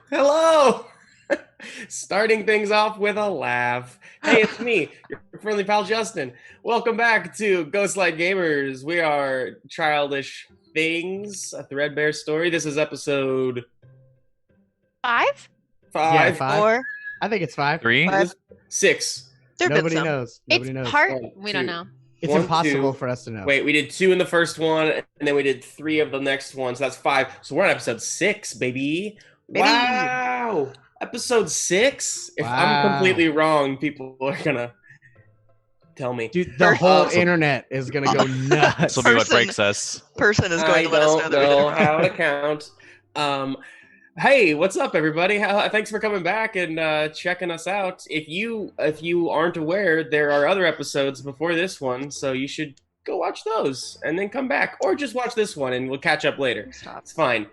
Hello! Starting things off with a laugh. Hey, it's me, your friendly pal Justin. Welcome back to Ghostlight Gamers. We are Childish Things, a Threadbare story. This is episode 5? 5. Yeah, 5. 4? I think it's 5. 3? 6. Nobody knows. Nobody knows. We don't know. It's 1, impossible 2. for us to know. Wait, we did 2 in the first one, and then we did 3 of the next one, so that's 5. So we're on episode 6, baby. Wow! Episode 6? If I'm completely wrong, people are gonna tell me. Dude, the whole internet is gonna go nuts. This will be what breaks us. Person is going to let us know I that don't we know how to count. Hey, what's up, everybody? Thanks for coming back and checking us out. If you aren't aware, there are other episodes before this one, so you should go watch those and then come back, or just watch this one and we'll catch up later. It's fine.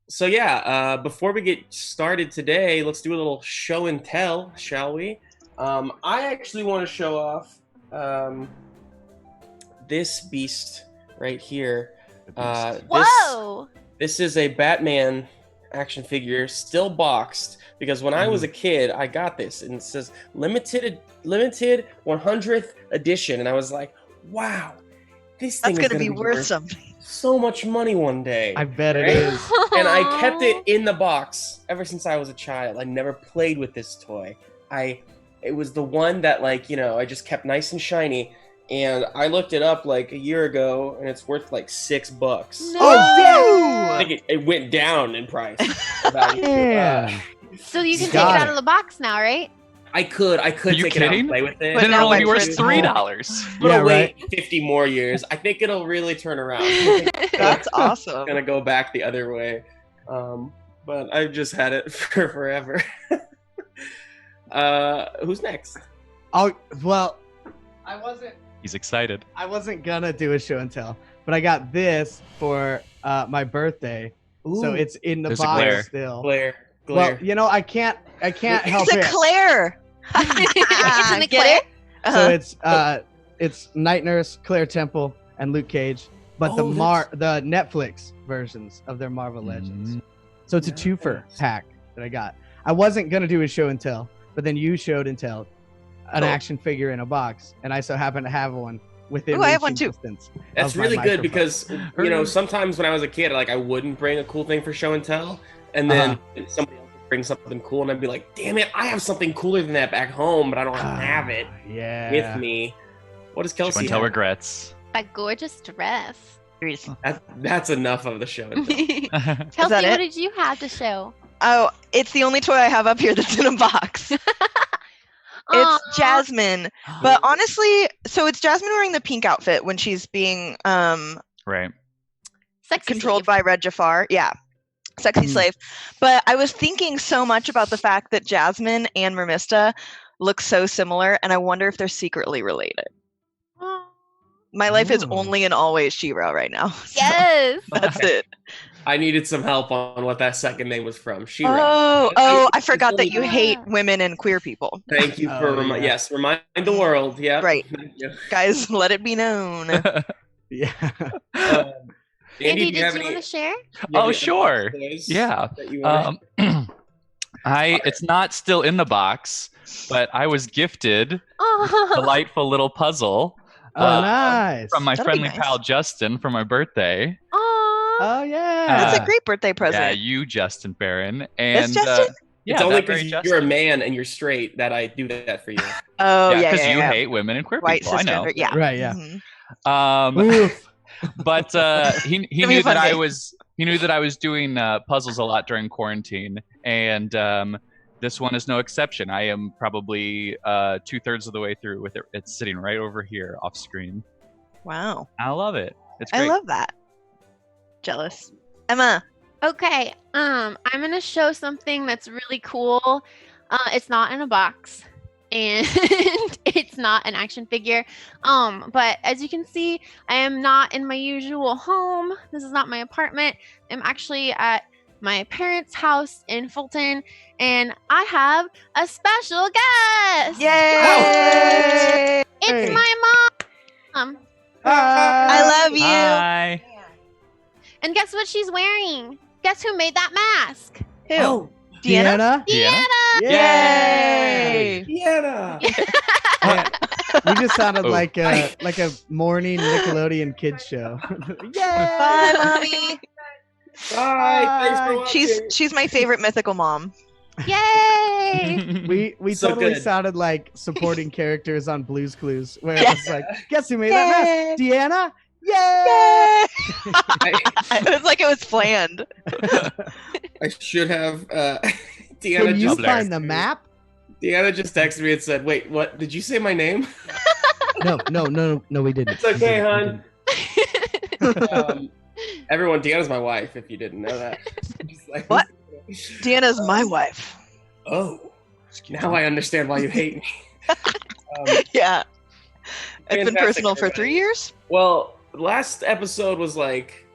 So yeah, before we get started today, let's do a little show and tell, shall we? I actually want to show off this beast right here. Whoa! This is a Batman action figure, still boxed, because when I was a kid, I got this, and it says limited 100th edition, and I was like, wow, this thing That's is going to be worth something. so much money one day. I bet it is. And I kept it in the box ever since I was a child. I never played with this toy. It was the one that, like, I just kept nice and shiny. And I looked it up like a year ago, and it's worth like $6. No! Oh, I think it went down in price. Yeah. So you can take it Got out of the box now, right? I could Are you take it out kidding? and play with it. But Then now it'll only be wait worth for it to- $3. I'm gonna Yeah, wait 50 more years. I think it'll really turn around. I think That's it's awesome. gonna go back the other way. But I've just had it for forever. Who's next? Oh, well, He's excited. I wasn't gonna do a show and tell, but I got this for my birthday, so Ooh. it's in the There's a box glare. still. Glare. Well, I can't help It's it. a Claire. It's in the Get it? So it's Night Nurse, Claire Temple, and Luke Cage, but the Netflix versions of their Marvel Legends. So it's a twofer pack that I got. I wasn't gonna do a show and tell, but then you showed and tell an action figure in a box, and I so happen to have one within. Ooh, I have one reaching too. distance That's of my really good microphone. because sometimes when I was a kid, like I wouldn't bring a cool thing for show and tell, and then somebody else would bring something cool, and I'd be like, "Damn it, I have something cooler than that back home, but I don't have it with me." What does Kelsey Until have? regrets. That gorgeous dress. That's enough of the show and tell. Kelsey, that it? what did you have to show? Oh, it's the only toy I have up here that's in a box. It's Aw. Jasmine. But honestly, so it's Jasmine wearing the pink outfit when she's being Right. Sexy controlled slave. by Red Jafar. Yeah. Sexy slave. But I was thinking so much about the fact that Jasmine and Mermista look so similar, and I wonder if they're secretly related. Aw. My life is Ooh. only and always She-Ra right now. so Yes. That's Okay. it. I needed some help on what that second name was from. She-Ra. Oh, I forgot that you Yeah. hate women and queer people. Thank you for Oh, yeah. remind the world. Yeah, Right. Thank you. Guys, let it be known. Yeah. Andy, do you have did you any- want to share? do you have Oh, any sure. toys Yeah. that you want? It's not still in the box, but I was gifted a Oh, delightful little puzzle Oh, nice. from my That'll be friendly nice. pal Justin for my birthday. Oh, yeah. That's a great birthday Yeah, present. you, Justin Barron. And Justin? yeah, It's only that very because Justin. you're a man and you're straight that I do that for you. Oh, yeah, because you yeah. hate women and queer White people. I know. cisgender. Yeah. Right, yeah. Mhm. Oof. But he It'll be knew a fun that I day. was doing puzzles a lot during quarantine, and this one is no exception. I am probably 2/3 of the way through with it. It's sitting right over here off screen. Wow. I love it. It's great. I love that. Jealous. Emma. okay. I'm gonna show something that's really cool. It's not in a box, and it's not an action figure. But as you can see, I am not in my usual home. This is not my apartment. I'm actually at my parents' house in Fulton, and I have a special guest. Yay! It's Hey. my mom. I love you. Hi. And guess what she's wearing? guess who made that mask? Who? Oh, Deanna? Deanna? Yay! Deanna. Yeah. We just sounded Oh. like a morning Nickelodeon kids show. Yay! Bye, mommy. Bye. Thanks for watching. She's my favorite mythical mom. Yay! We So totally good. sounded like supporting characters on Blue's Clues, where Yeah. it was like, guess who made that mask? Deanna? Yay! Yay! I, It was like it was planned. I should have. Deanna Can you just find the map? Deanna just texted me and said, "Wait, what? Did you say my name?" No, we didn't. It's okay, We didn't. hon. Everyone, Deanna's my wife. If you didn't know that. Just like- What? Deanna's my wife. Oh, now I understand why you hate me. Yeah. It's been Fantastic, personal for everybody. 3 years. Well, last episode was like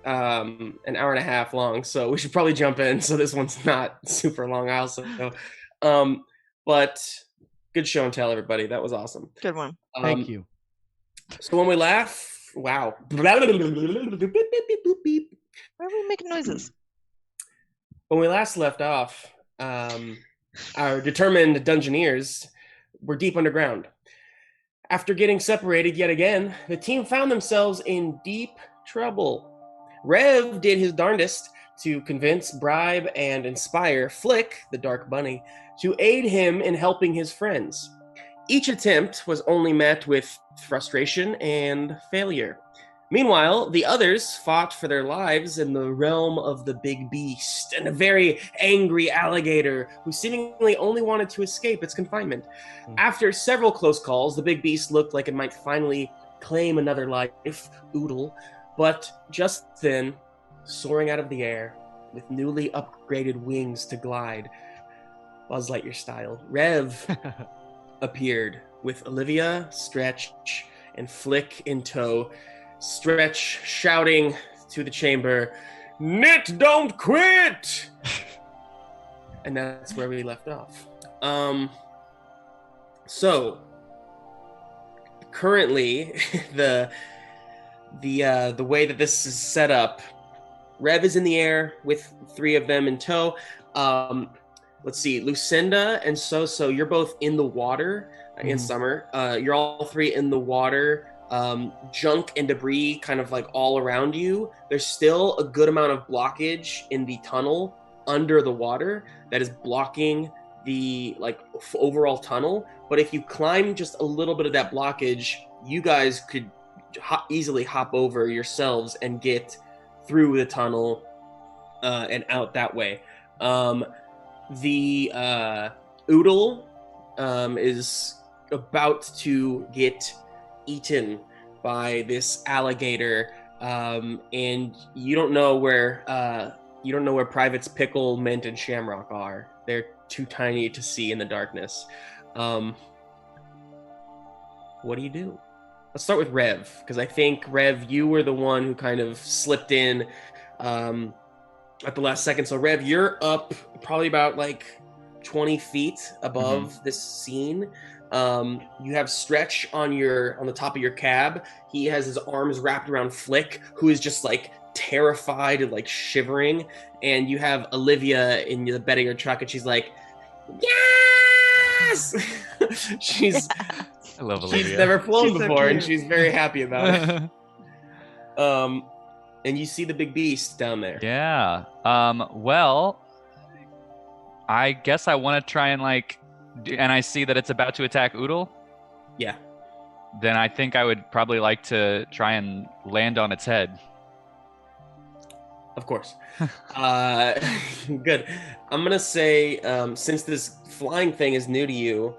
an hour and a half long, so we should probably jump in. So this one's not super long. I also know. But good show and tell, everybody. That was awesome. Good one. Thank you. So when we laugh, wow. Why are we making noises? When we last left off, our determined Dungeoneers were deep underground. After getting separated yet again, the team found themselves in deep trouble. Rev did his darndest to convince, bribe, and inspire Flick, the Dark Bunny, to aid him in helping his friends. Each attempt was only met with frustration and failure. Meanwhile, the others fought for their lives in the realm of the Big Beast, and a very angry alligator who seemingly only wanted to escape its confinement. After several close calls, the Big Beast looked like it might finally claim another life, Oodle, but just then, soaring out of the air, with newly upgraded wings to glide, Buzz Lightyear style, Rev appeared with Olivia, Stretch, and Flick in tow. Stretch shouting to the chamber, "Knit, don't quit!" And that's where we left off. So currently, the way that this is set up, Rev is in the air with 3 of them in tow. Let's see, Lucinda and Xoxo, you're both in the water in summer. You're all 3 in the water. Junk and debris kind of like all around you. There's still a good amount of blockage in the tunnel under the water that is blocking the overall tunnel. But if you climb just a little bit of that blockage, you guys could easily hop over yourselves and get through the tunnel and out that way. The Oodle is about to get eaten by this alligator, and you don't know where Privates Pickle, Mint, and Shamrock are. They're too tiny to see in the darkness. What do you do? Let's start with Rev, because I think Rev, you were the one who kind of slipped in at the last second. So Rev, you're up probably about like 20 feet above this scene. You have Stretch on the top of your cab. He has his arms wrapped around Flick, who is just like terrified and like shivering. And you have Olivia in the bed of your truck, and she's like, "Yes!" I love Olivia. She's never flown She's so before, and cute. she's very happy about it. And you see the big beast down there. Yeah. Well, I guess I want to try and and I see that it's about to attack Oodle. Yeah. Then I think I would probably like to try and land on its head. Of course. Good. I'm gonna say, since this flying thing is new to you,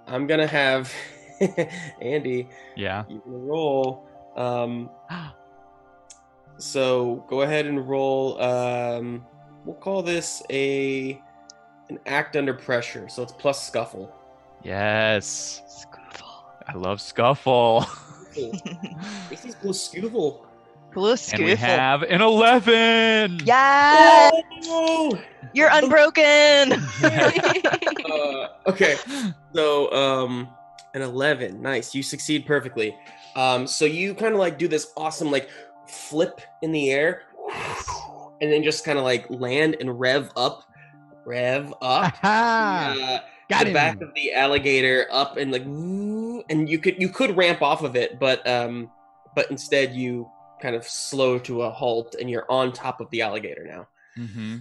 I'm gonna have Andy. Yeah. You can roll. So go ahead and roll. We'll call this an act under pressure. So it's plus scuffle. Yes. Scuffle. I love Scuffle. Cool. This is plus scuffle. Blue And we scuffle. have an 11. Yes! Oh! You're unbroken! Okay. So an 11. Nice. You succeed perfectly. So you kind of like do this awesome like flip in the air, and then just kind of like land and rev up Aha! Got the him. back of the alligator up and like, and you could ramp off of it, but instead you kind of slow to a halt and you're on top of the alligator now. Mm-hmm.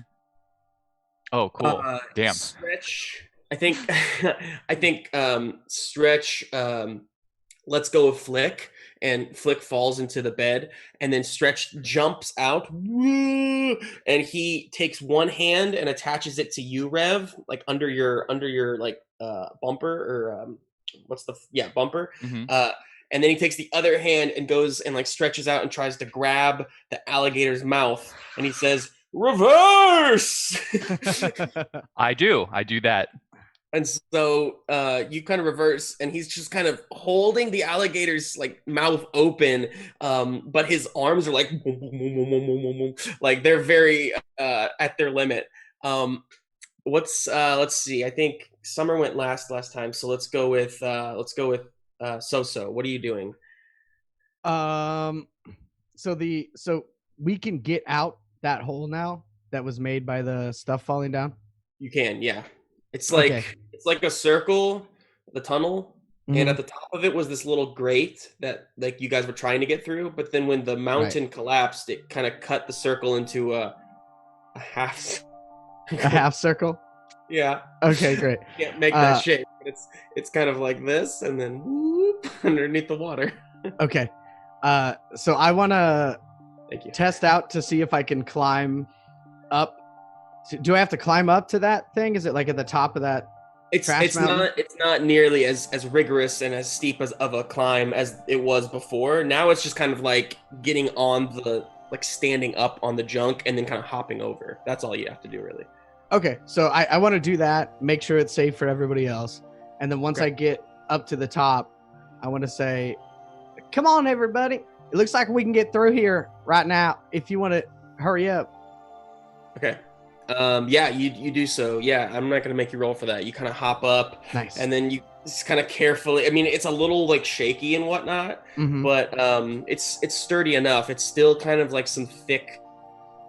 Oh, cool. Damn. Stretch. I think Stretch lets go of Flick, and Flick falls into the bed, and then Stretch jumps out, and he takes one hand and attaches it to you, Rev, like under your like bumper or bumper. Mm-hmm. And then he takes the other hand and goes and like stretches out and tries to grab the alligator's mouth, and he says, "Reverse!" I do that. And so you kind of reverse, and he's just kind of holding the alligator's like mouth open, but his arms are like they're very at their limit. Let's see. I think Summer went last time, so let's go with Xoxo. What are you doing? So we can get out that hole now that was made by the stuff falling down. You can, yeah. It's like it's like a circle, the tunnel, and at the top of it was this little grate that like you guys were trying to get through. But then when the mountain collapsed, it kind of cut the circle into a half. A half circle. Yeah. Okay, great. Can't make that shape. But it's kind of like this, and then whoop underneath the water. Okay. So I want to test out to see if I can climb up. Do I have to climb up to that thing? Is it like at the top of that? It's not nearly as rigorous and as steep as of a climb as it was before. Now it's just kind of like getting on the like standing up on the junk and then kind of hopping over. That's all you have to do, really. Okay, so I want to do that, make sure it's safe for everybody else, and then once I get up to the top, I want to say, "Come on, everybody! It looks like we can get through here right now. If you want to hurry up." Okay. Yeah, you do so. Yeah, I'm not gonna make you roll for that. You kind of hop up, nice, and then you just kind of carefully. I mean, it's a little like shaky and whatnot, but it's sturdy enough. It's still kind of like some thick,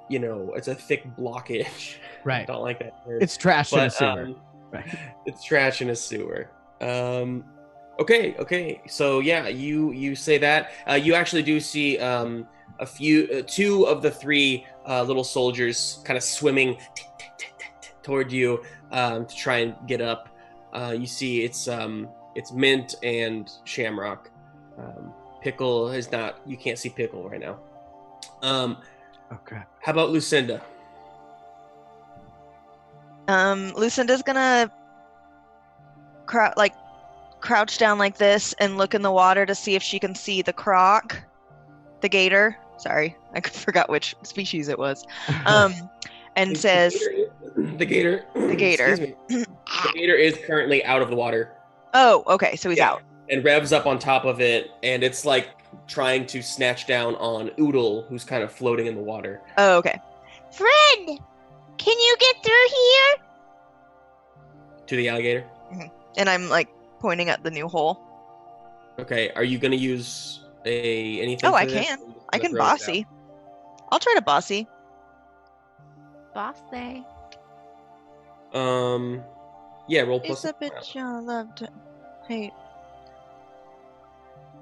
it's a thick blockage. Right. I don't like that word. It's trash in a sewer. Right. It's trash in a sewer. Okay. So yeah, you say that. You actually do see two of the three little soldiers kind of swimming toward you to try and get up. You see it's Mint and Shamrock. Pickle is not. You can't see Pickle right now. Okay. How about Lucinda? Lucinda's gonna crouch down like this and look in the water to see if she can see the croc, the gator. Sorry, I forgot which species it was. And says, "The gator. Excuse me. The gator is currently out of the water." Oh, okay, so he's out. And Rev's up on top of it, and it's like trying to snatch down on Oodle, who's kind of floating in the water. Oh, okay. Friend, can you get through here? To the alligator. And I'm like pointing at the new hole. Okay, are you gonna use anything? Oh, I can. I can bossy. I'll try to bossy. Bossy. Yeah, roll plus. It's a bitch I love to hate.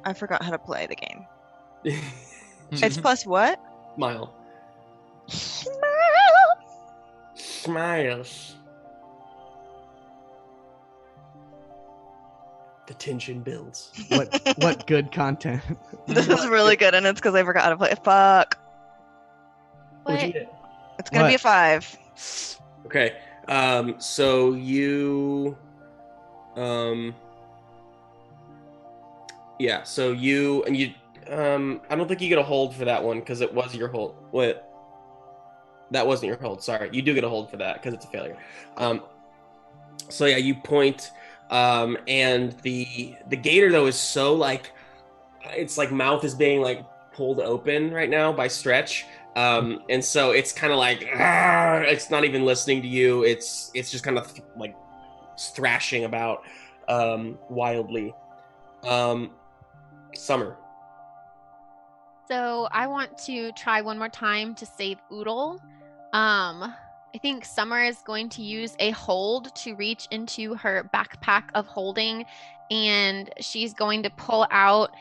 I forgot how to play the game. It's plus what? Smile. Smiles. The tension builds. What good content. This is really good, and it's because I forgot how to play. Fuck. What'd you get? It's gonna be a 5. Okay. So you yeah, so you I don't think you get a hold for that one because it was your hold. Wait. That wasn't your hold, sorry. You do get a hold for that because it's a failure. So yeah, you point, and the gator though is so like, its like mouth is being like pulled open right now by Stretch, and so it's kind of like it's not even listening to you. It's just kind of like thrashing about wildly. Summer. So I want to try one more time to save Oodle. I think Summer is going to use a hold to reach into her backpack of holding, and she's going to pull out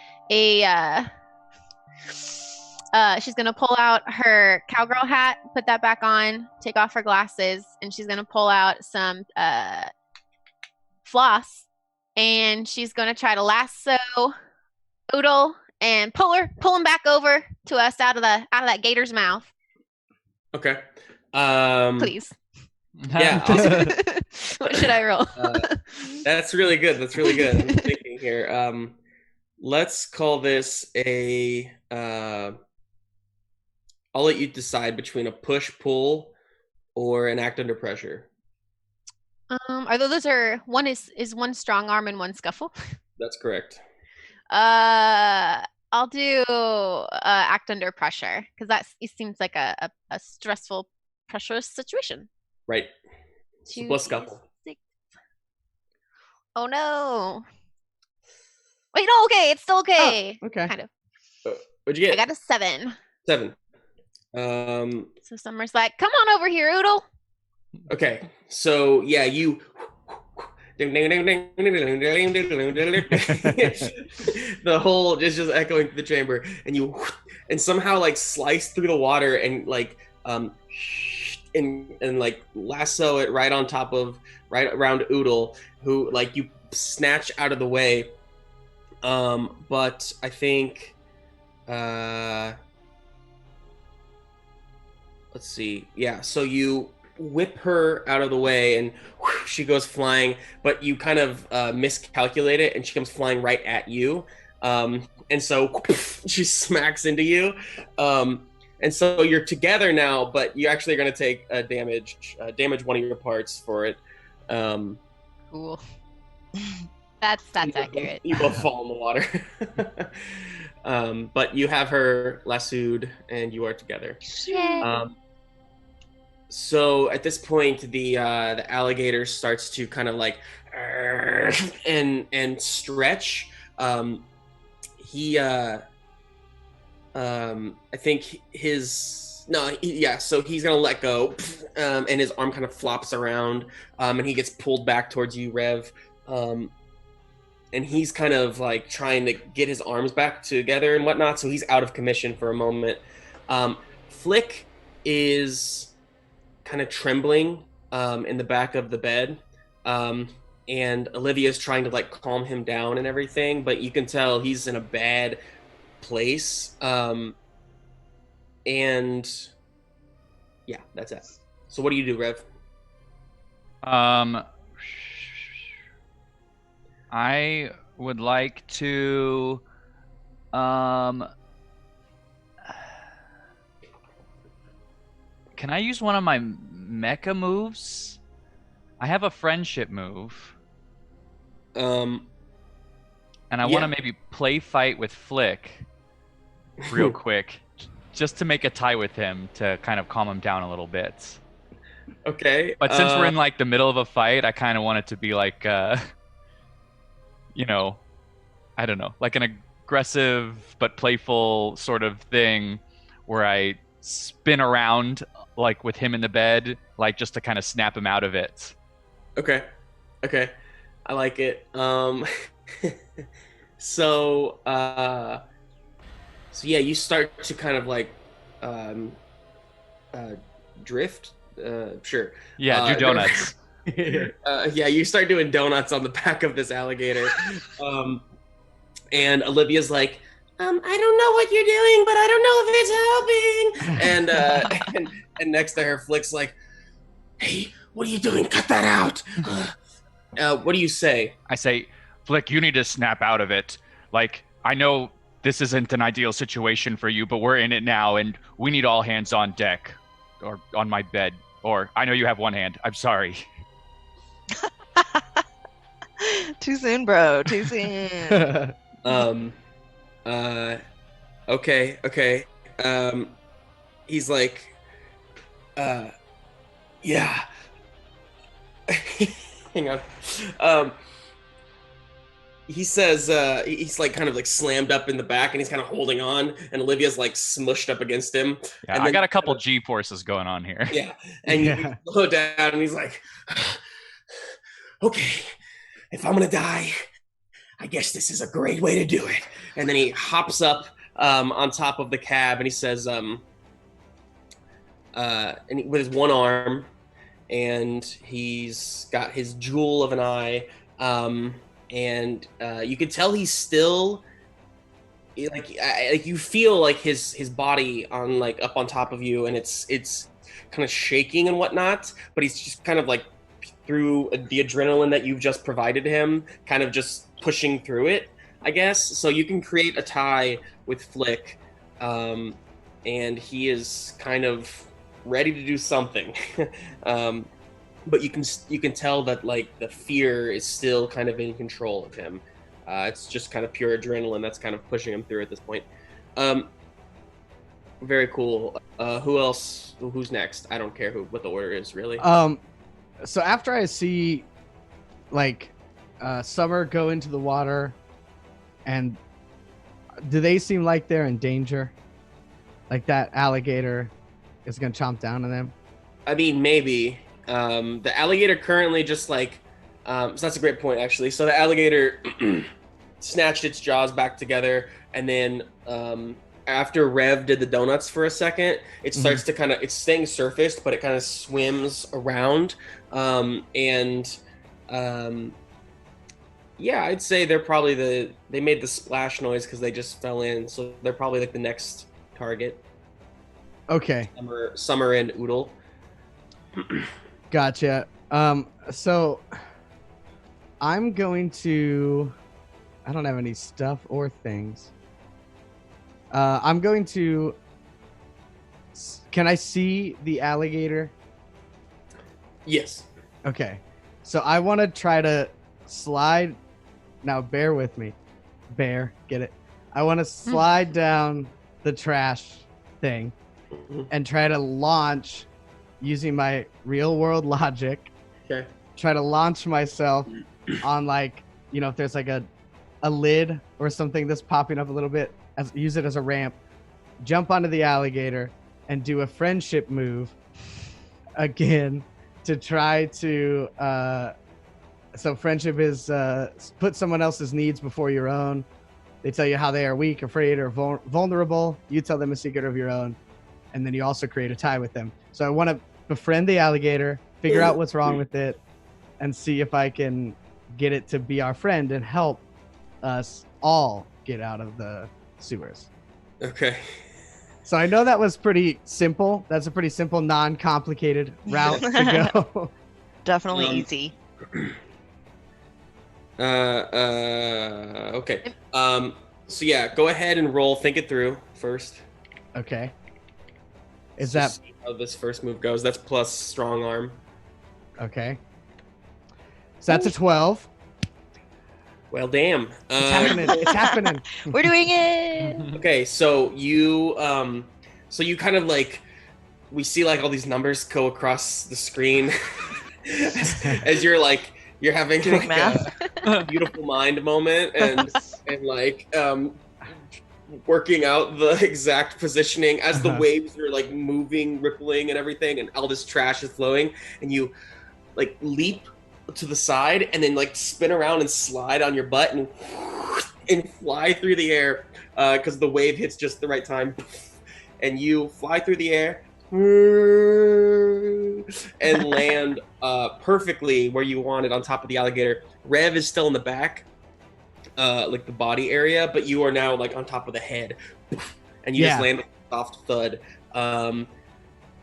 she's gonna pull out her cowgirl hat, put that back on, take off her glasses, and she's gonna pull out some floss, and she's gonna try to lasso Oodle and pull him back over to us out of that gator's mouth. Okay. Please. Yeah. Awesome. What should I roll? That's really good. I'm thinking here. Let's call this a. I'll let you decide between a push-pull or an act under pressure. Although those are one is one strong arm and one scuffle. That's correct. I'll do act under pressure because it seems like a stressful, pressurous situation. Right. So plus scuffle. 6. Oh no! Wait, no. Okay, it's still okay. Oh, okay. Kind of. What'd you get? I got a 7. 7. So Summer's like, "Come on over here, Oodle." Okay. So yeah, you. The whole is just echoing through the chamber, and you somehow like slice through the water and like and like lasso it right around Oodle, who like you snatch out of the way. But I think let's see. Yeah, so you whip her out of the way and she goes flying, but you kind of miscalculate it and she comes flying right at you. And so she smacks into you. And so you're together now, but you actually are going to take damage one of your parts for it. Cool. That's accurate. You both fall in the water. But you have her lassoed and you are together. So at this point, the alligator starts to kind of like and stretch. I think so he's gonna let go, and his arm kind of flops around, and he gets pulled back towards you, Rev, and he's kind of like trying to get his arms back together and whatnot. So he's out of commission for a moment. Flick is kind of trembling in the back of the bed, and Olivia's trying to like calm him down and everything, but you can tell he's in a bad place. And yeah, that's it. So what do you do, Rev? I would like to can I use one of my mecha moves? I have a friendship move. And I want to maybe play fight with Flick real quick, just to make a tie with him to kind of calm him down a little bit. Okay. But since we're in like the middle of a fight, I kind of want it to be like, you know, I don't know, like an aggressive but playful sort of thing where I spin around like with him in the bed, like just to kind of snap him out of it. Okay. I like it. So yeah, you start to kind of like drift. Sure. Yeah, do donuts. Yeah, you start doing donuts on the back of this alligator. And Olivia's like, I don't know what you're doing, but I don't know if it's helping. And next to her, Flick's like, hey, what are you doing? Cut that out. What do you say? I say, Flick, you need to snap out of it. Like, I know this isn't an ideal situation for you, but we're in it now, and we need all hands on deck. Or on my bed. Or, I know you have one hand. I'm sorry. Too soon, bro. Too soon. Okay. He's like, yeah. Hang on. he says he's like kind of like slammed up in the back and he's kind of holding on, and Olivia's like smushed up against him. Yeah, and I then, got a couple G forces going on here. Yeah, and you slow down, and he's like, "Okay, if I'm gonna die, I guess this is a great way to do it." And then he hops up on top of the cab, and he says, with his one arm, and he's got his jewel of an eye. And you can tell he's still like you feel like his body on like up on top of you, and it's kind of shaking and whatnot, but he's just kind of like through the adrenaline that you've just provided him, kind of just pushing through it, I guess. So you can create a tie with Flick, and he is kind of ready to do something. But you can tell that like the fear is still kind of in control of him. It's just kind of pure adrenaline that's kind of pushing him through at this point. Very cool. Who else? Who's next? I don't care what the order is, really. So after I see like Summer go into the water, and do they seem like they're in danger? Like that alligator is gonna chomp down on them? I mean, maybe. The alligator currently just like, so that's a great point actually. So the alligator snatched its jaws back together, and then after Rev did the donuts for a second, it starts to kind of, it's staying surfaced, but it kind of swims around. Yeah, I'd say they're probably they made the splash noise because they just fell in, so they're probably like the next target. Okay. Summer and Oodle. Gotcha. So I'm going to, I don't have any stuff or things. I'm going to, can I see the alligator? Yes. Okay. So I want to try to slide. Now bear with me. Bear, get it? I want to slide down the trash thing and try to launch using my real world logic. Okay. Try to launch myself on like, you know, if there's like a lid or something that's popping up a little bit, use it as a ramp, jump onto the alligator and do a friendship move again to try to so friendship is put someone else's needs before your own. They tell you how they are weak, afraid, or vulnerable. You tell them a secret of your own, and then you also create a tie with them. So I want to befriend the alligator, figure out what's wrong with it, and see if I can get it to be our friend and help us all get out of the sewers. Okay. So I know that was pretty simple. That's a pretty simple, non-complicated route to go. Definitely easy. Okay. So yeah, go ahead and roll. Think it through first. Okay. Is Just that see how this first move goes? That's plus strong arm. okay? So that's a 12. Well, damn. It's happening. It's happening. We're doing it. Okay, so you kind of like, we see like all these numbers go across the screen as you're having Doing like a beautiful mind moment and like working out the exact positioning as the waves are like moving, rippling and everything, and all this trash is flowing, and you like leap to the side and then like spin around and slide on your butt and fly through the air because the wave hits just the right time, and you fly through the air and land perfectly where you wanted on top of the alligator. Rev is still in the back, like the body area, but you are now like on top of the head, and you just land with a soft thud. And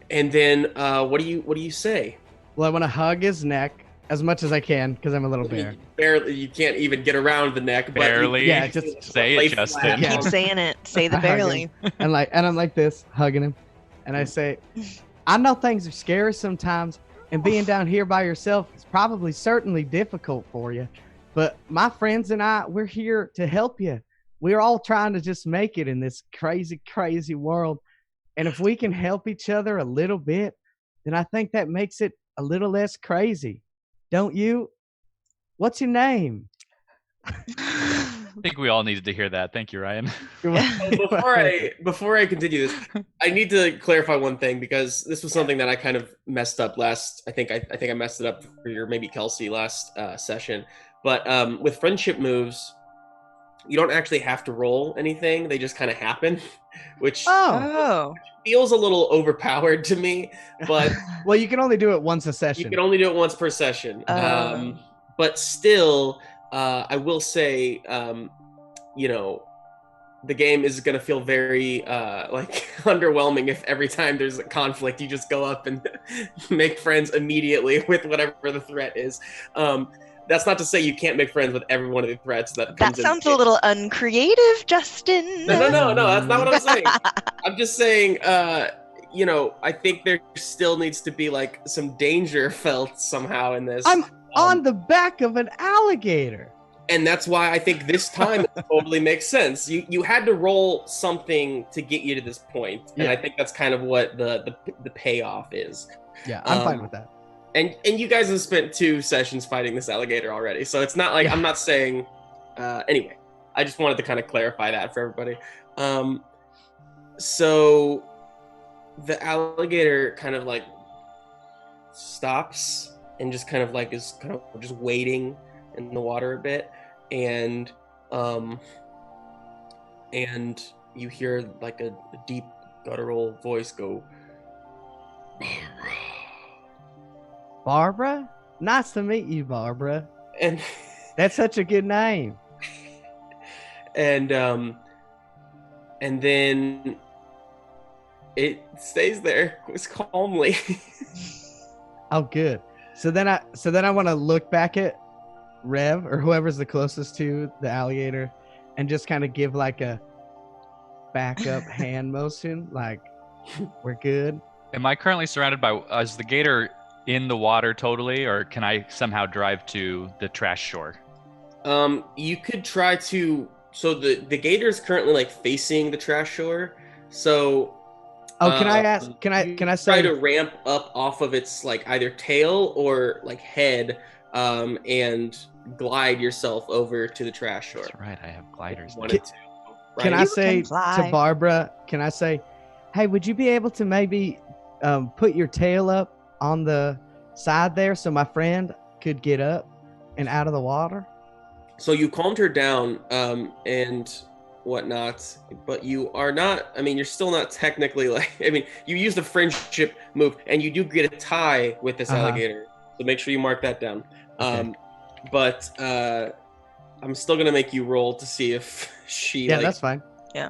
then what do you say? Well, I want to hug his neck as much as I can because I'm a little bear. Barely, you can't even get around the neck. Barely. Yeah, just say it, Justin. Keep saying it. Say the barely. And I'm like this, hugging him, and I say, I know things are scary sometimes, and being down here by yourself is probably certainly difficult for you. But my friends and I, we're here to help you. We're all trying to just make it in this crazy, crazy world. And if we can help each other a little bit, then I think that makes it a little less crazy. Don't you? What's your name? I think we all needed to hear that. Thank you, Ryan. Before I continue this, I need to clarify one thing because this was something that I kind of messed up last. I think I messed it up for your maybe Kelsey last session. But with friendship moves, you don't actually have to roll anything; they just kind of happen, which feels a little overpowered to me. But well, you can only do it once a session. You can only do it once per session. But still, I will say, the game is going to feel very underwhelming if every time there's a conflict, you just go up and make friends immediath with whatever the threat is. That's not to say you can't make friends with every one of the threats that comes in. That sounds a little uncreative, Justin. No, that's not what I'm saying. I'm just saying, I think there still needs to be like some danger felt somehow in this. I'm on the back of an alligator. And that's why I think this time it totally makes sense. You had to roll something to get you to this point. And I think that's kind of what the payoff is. Yeah, I'm fine with that. And you guys have spent 2 sessions fighting this alligator already. So it's not like I'm not saying anyway, I just wanted to kind of clarify that for everybody. So the alligator kind of like stops and just kind of like is kind of just waiting in the water a bit, and you hear like a deep guttural voice go, Barbara? Nice to meet you, Barbara. And that's such a good name. And then it stays there calmly. Oh, good. So then I want to look back at Rev or whoever's the closest to the alligator and just kind of give like a backup hand motion, like we're good. Am I currently surrounded by, is the gator in the water totally, or can I somehow drive to the trash shore? You could try to, so the gator is currently like facing the trash shore. So can I ask, can I say, try to ramp up off of its like either tail or like head, and glide yourself over to the trash shore. That's right, I have gliders. Can I say to Barbara, can I say, hey, would you be able to maybe put your tail up on the side there so my friend could get up and out of the water? So you calmed her down and whatnot, but you are not, I mean, you're still not technically like, I mean, you use the friendship move and you do get a tie with this alligator. So make sure you mark that down. Okay. But I'm still going to make you roll to see if she that's fine.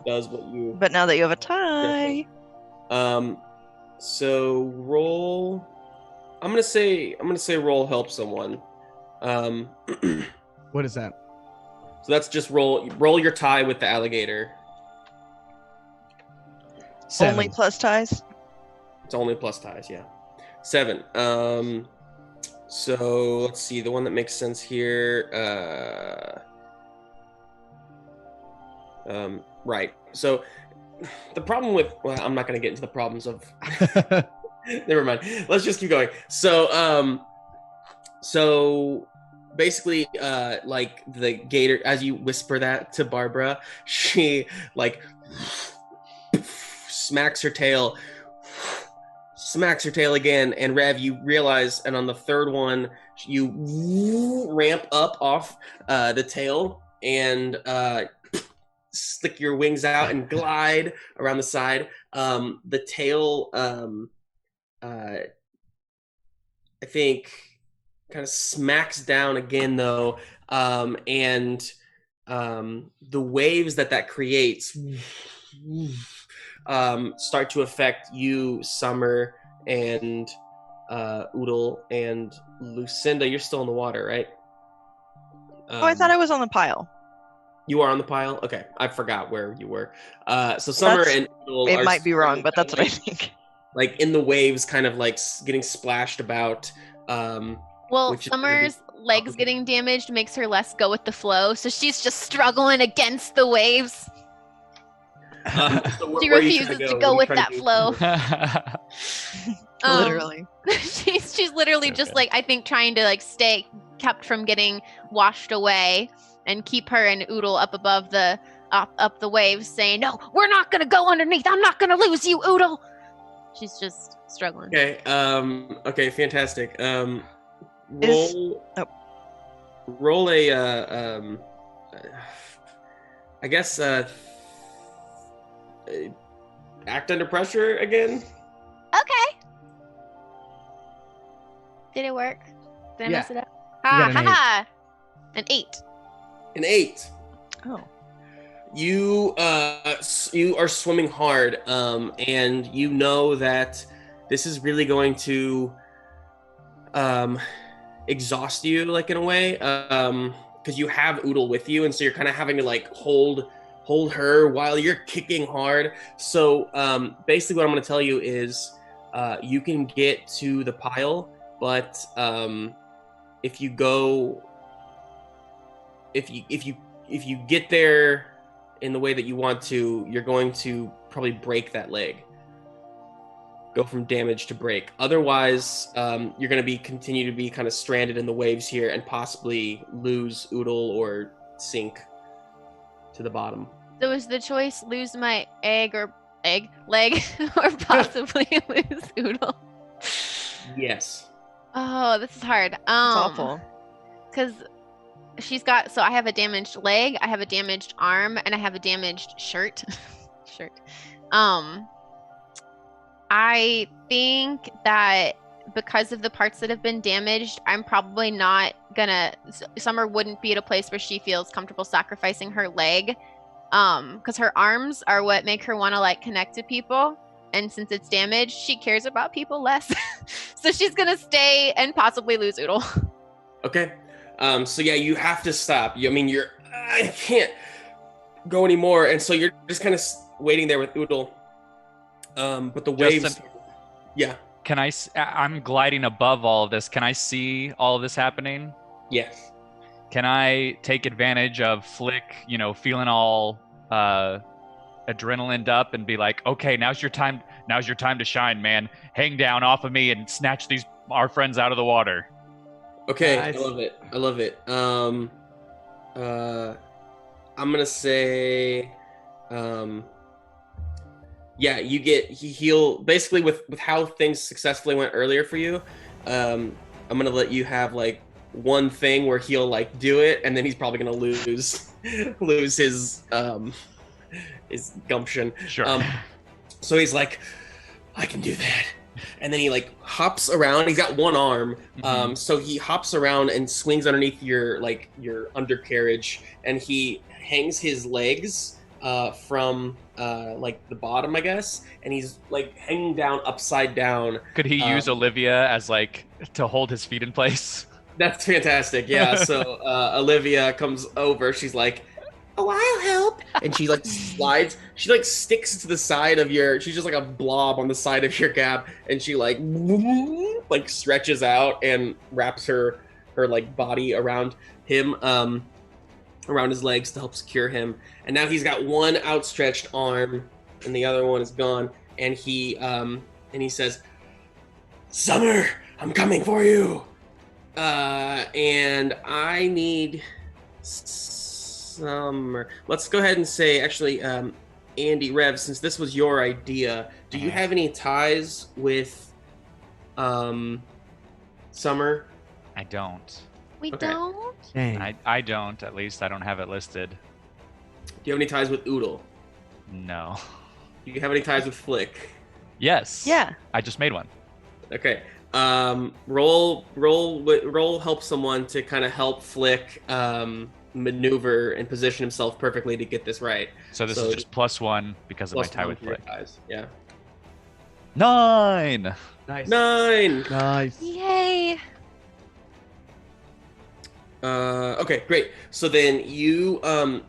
Does what you... But now that you have a tie... So roll... I'm gonna say roll help someone. What is that? So that's just roll your tie with the alligator. 7. Only plus ties? It's only plus ties, yeah. 7. So let's see, the one that makes sense here. Right. So the problem with, well, I'm not gonna get into the problems of never mind. Let's just keep going. So basically, like the gator, as you whisper that to Barbara, she like smacks her tail again, and Rev, you realize, and on the third one, you ramp up off the tail and stick your wings out and glide around the side. The tail, I think, kind of smacks down again, though, and the waves that creates start to affect you, Summer, and Oodle, and Lucinda. You're still in the water, right? I thought I was on the pile. You are on the pile? Okay, I forgot where you were. So Summer and Oodle it might be wrong, but that's what I think. Like in the waves, kind of like getting splashed about. Well, Summer's legs getting damaged makes her less go with the flow, so she's just struggling against the waves. So she refuses to go with that flow. Literally. She's literally just like, I think, trying to like stay kept from getting washed away. and keep her and Oodle up above the up the waves, saying, "No, we're not gonna go underneath. I'm not gonna lose you, Oodle." She's just struggling. Okay. Okay. Fantastic. Is- Roll a. I guess. Act under pressure again. Okay. Did it work? Did I Yeah. mess it up? got an Ha! An 8. An 8. Oh. You are swimming hard, and you know that this is really going to exhaust you, like, in a way, because you have Oodle with you, and so you're kind of having to like hold her while you're kicking hard. So basically what I'm going to tell you is you can get to the pile, but if you get there in the way that you want to, you're going to probably break that leg. Go from damage to break. Otherwise, you're going to continue to be kind of stranded in the waves here and possibly lose Oodle or sink to the bottom. So was the choice lose my leg, or possibly lose Oodle? Yes. Oh, this is hard. It's awful. Because so I have a damaged leg, I have a damaged arm, and I have a damaged shirt. I think that because of the parts that have been damaged, I'm probably not gonna. Summer wouldn't be at a place where she feels comfortable sacrificing her leg, because her arms are what make her want to like connect to people. And since it's damaged, she cares about people less. So she's gonna stay and possibly lose Oodle. Okay. So yeah, you have to stop. I can't go anymore, and so you're just kind of waiting there with Oodle. But the waves. Justin, yeah. Can I'm gliding above all of this. Can I see all of this happening? Yes. Can I take advantage of Flick, feeling all adrenalined up and be like, okay, now's your time to shine, man. Hang down off of me and snatch our friends out of the water. Okay, Nice. I love it. I'm gonna say, yeah, he'll basically with how things successfully went earlier for you. I'm gonna let you have like one thing where he'll like do it, and then he's probably gonna lose his gumption. Sure. So he's like, I can do that. And then he like hops around. He's got one arm. So he hops around and swings underneath your undercarriage, and he hangs his legs from like the bottom, I guess, and he's like hanging down upside down. Could he use Olivia as like to hold his feet in place? That's fantastic. Yeah. So Olivia comes over. She's like, "Oh, I'll help." And she like slides. She like sticks to the side of she's just like a blob on the side of your cab, and she like stretches out and wraps her like body around him, around his legs to help secure him. And now he's got one outstretched arm, and the other one is gone. And he says, "Summer, I'm coming for you. And I need Summer." Let's go ahead and say, actually, Andy, Rev, since this was your idea, do you have any ties with Summer? I don't. We Okay. don't? Dang. I don't. At least I don't have it listed. Do you have any ties with Oodle? No. Do you have any ties with Flick? Yes. Yeah. I just made one. Okay. Roll help someone to kind of help Flick maneuver and position himself perfectly to get this right. So this is just +1 because of my tie with for your Flick. ties. Yeah. 9. Nice. 9. Nice. Yay! Okay, great. So then you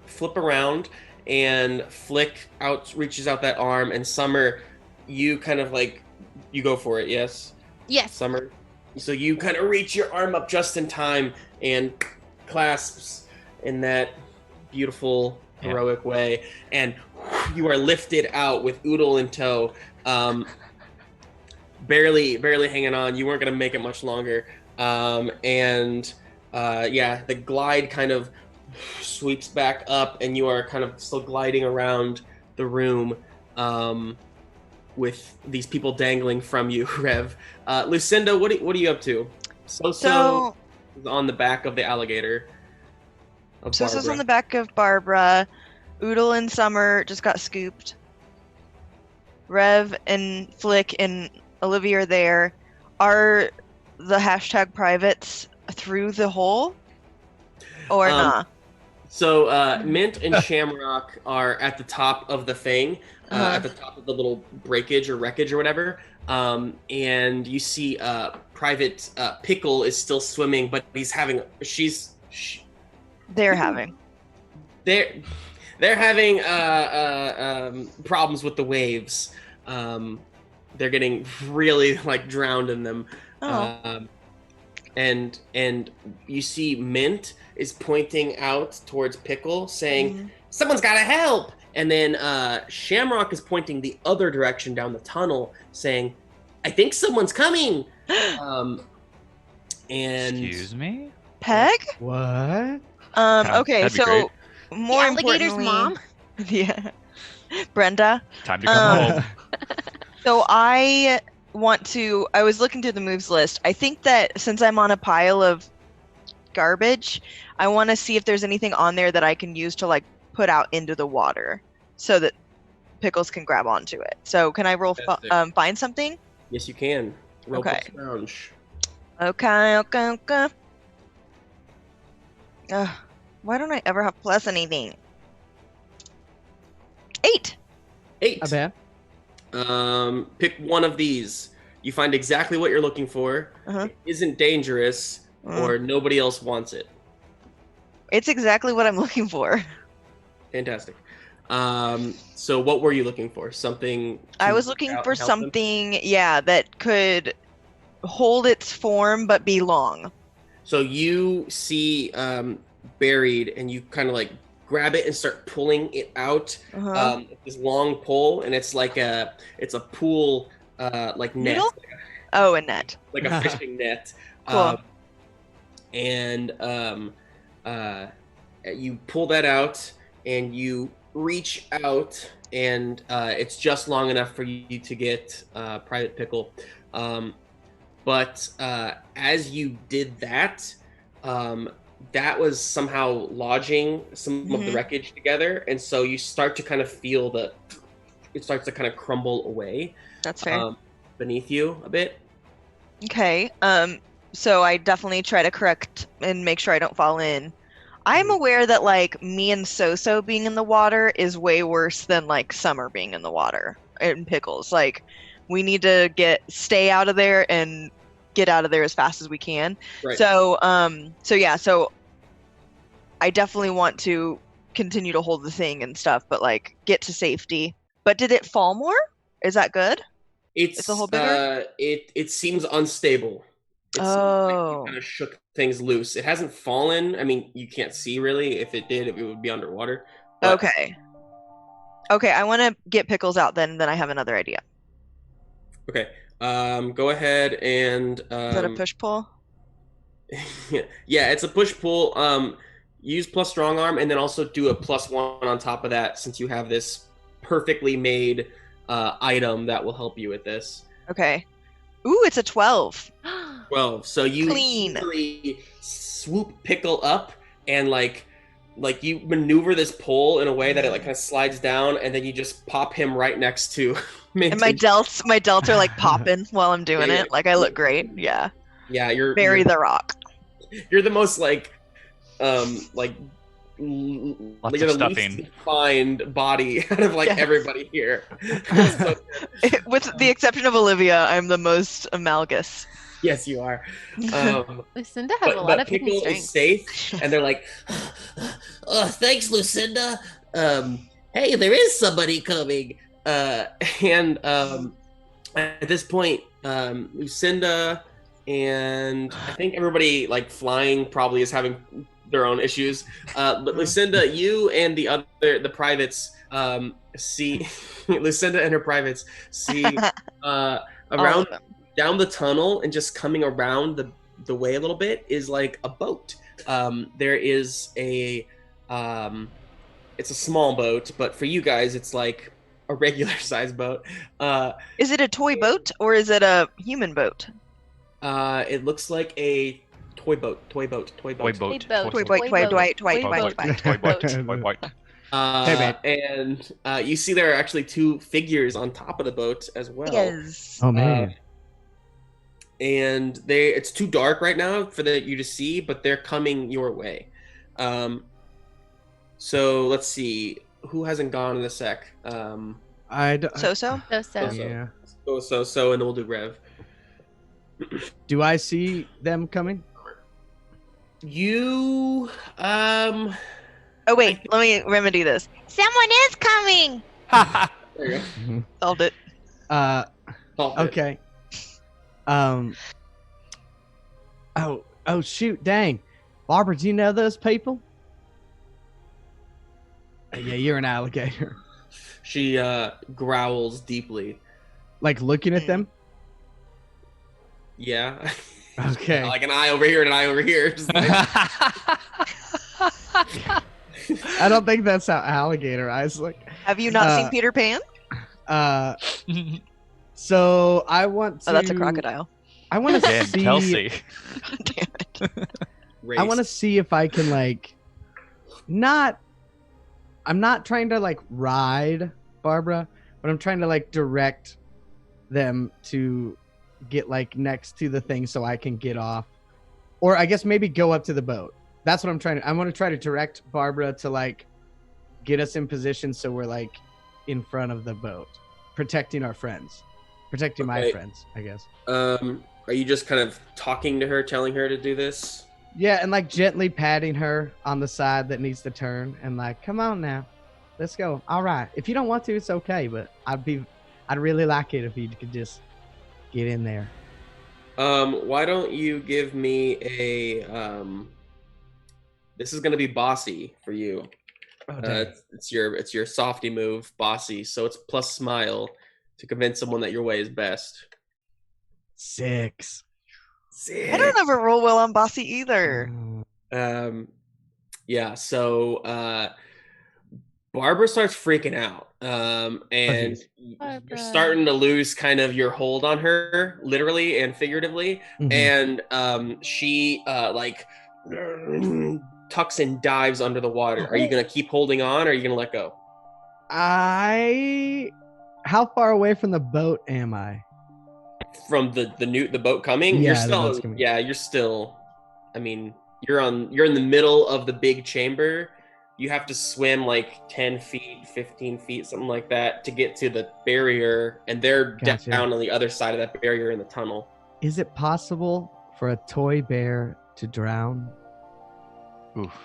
flip around, and Flick reaches out that arm, and Summer, you kind of like, you go for it, yes? Yes. Summer. So you kind of reach your arm up just in time and clasps in that beautiful, heroic way, and you are lifted out with Oodle in tow, barely hanging on. You weren't going to make it much longer. The glide kind of sweeps back up, and you are kind of still gliding around the room with these people dangling from you, Rev. Lucinda, what are you up to? So is on the back of the alligator. Sosa's on the back of Barbara. Oodle and Summer just got scooped. Rev and Flick and Olivia are there. Are the hashtag privates through the hole? Or not? So Mint and Shamrock are at the top of the thing, at the top of the little breakage or wreckage or whatever. And you see Private Pickle is still swimming, but he's having They're having problems with the waves. They're getting really like drowned in them. And you see Mint is pointing out towards Pickle, saying, "Someone's got to help." And then Shamrock is pointing the other direction down the tunnel, saying, "I think someone's coming." And excuse me, Peg? What? Okay, that'd be so great. more The alligator's importantly, mom. yeah, Brenda. Time to come home. So I was looking through the moves list. I think that since I'm on a pile of garbage, I want to see if there's anything on there that I can use to like put out into the water so that Pickles can grab onto it. So can I roll find something? Yes, you can. Roll Okay. scrounge. Okay. Why don't I ever have plus anything? 8. 8. Not bad. Pick one of these. You find exactly what you're looking for. It isn't dangerous, or nobody else wants it. It's exactly what I'm looking for. Fantastic. So what were you looking for? Something I was looking for something, that could hold its form but be long. So you see buried, and you kind of like grab it and start pulling it out. This long pole, and it's like a pool like net. Noodle? Oh, a net. Like a fishing net. Cool. And you pull that out, and you reach out, and it's just long enough for you to get Private Pickle. But as you did that, that was somehow lodging some of the wreckage together, and so you start to kind of feel it starts to kind of crumble away. That's fair. Beneath you a bit. Okay. So I definitely try to correct and make sure I don't fall in. I'm aware that like me and Xoxo being in the water is way worse than like Summer being in the water and Pickles. Like we need to stay out of there and get out of there as fast as we can. Right. So I definitely want to continue to hold the thing and stuff, but like get to safety. But did it fall more? Is that good? It's a whole bigger? It seems unstable. It seems like you kind of shook things loose. It hasn't fallen. I mean, you can't see really. If it did, it would be underwater. But... Okay, I want to get Pickles out then I have another idea. Okay. Go ahead and Is that a push-pull? yeah, it's a push-pull. Use plus strong arm, and then also do a +1 on top of that, since you have this perfectly made item that will help you with this. Okay. Ooh, it's a 12. 12. So you Clean. easily swoop Pickle up, and like you maneuver this pole in a way that it like kind of slides down, and then you just pop him right next to Mint. And my delts are like popping while I'm doing it. Like I look great. Yeah. Yeah, you're the rock. You're the most like Lots you're of the stuffing. least defined body out of like everybody here. So, With the exception of Olivia, I'm the most amalgous. yes, you are. Lucinda has a lot of hidden Pickle strengths. is safe, and they're like, "Oh, thanks, Lucinda. Hey, there is somebody coming." And at this point, Lucinda and I think everybody like flying probably is having their own issues. But Lucinda, you and the privates see Lucinda and her privates see around down the tunnel, and just coming around the way a little bit is like a boat. There is a It's a small boat, but for you guys, it's like a regular size boat. Is it a toy boat or is it a human boat? It looks like a toy boat. Toy boat. And you see there are actually 2 figures on top of the boat as well. Yes. Oh man. And it's too dark right now for you to see, but they're coming your way. So let's see, who hasn't gone in a sec? So. Yeah. So, and then we'll do Rev. Do I see them coming? You Oh wait, let me remedy this. Someone is coming. there you go. Solved it. Okay. Oh shoot, dang. Barbara, do you know those people? Yeah, you're an alligator. She growls deeply. Like looking at them? Yeah. Okay. Like an eye over here and an eye over here. Just like... I don't think that's how alligator eyes look. Have you not seen Peter Pan? So I want to... Oh, that's a crocodile. I want to see... Kelsey. Damn it. I want to see if I can, like... I'm not trying to, like, ride Barbara, but I'm trying to, like, direct them to get, like, next to the thing so I can get off. Or I guess maybe go up to the boat. That's what I'm trying to... I want to try to direct Barbara to, like, get us in position so we're, like, in front of the boat. Protecting our friends. Protecting my friends, I guess. Are you just kind of talking to her, telling her to do this? Yeah, and like gently patting her on the side that needs to turn, and like, come on now, let's go. All right, if you don't want to, it's okay, but I'd really like it if you could just get in there. Why don't you give me a this is gonna be bossy for you. It's your softy move, bossy. So it's plus smile to convince someone that your way is best. 6. I don't ever roll well on bossy either. Yeah, so Barbara starts freaking out. And you're starting to lose kind of your hold on her, literally and figuratively. Mm-hmm. And she like tucks and dives under the water. Are you gonna keep holding on, or are you gonna let go? How far away from the boat am I? From the boat coming? Yeah, you're still coming. Yeah, you're still, I mean, you're in the middle of the big chamber. You have to swim like 10 feet, 15 feet, something like that to get to the barrier, and they're down on the other side of that barrier in the tunnel. Is it possible for a toy bear to drown? Oof.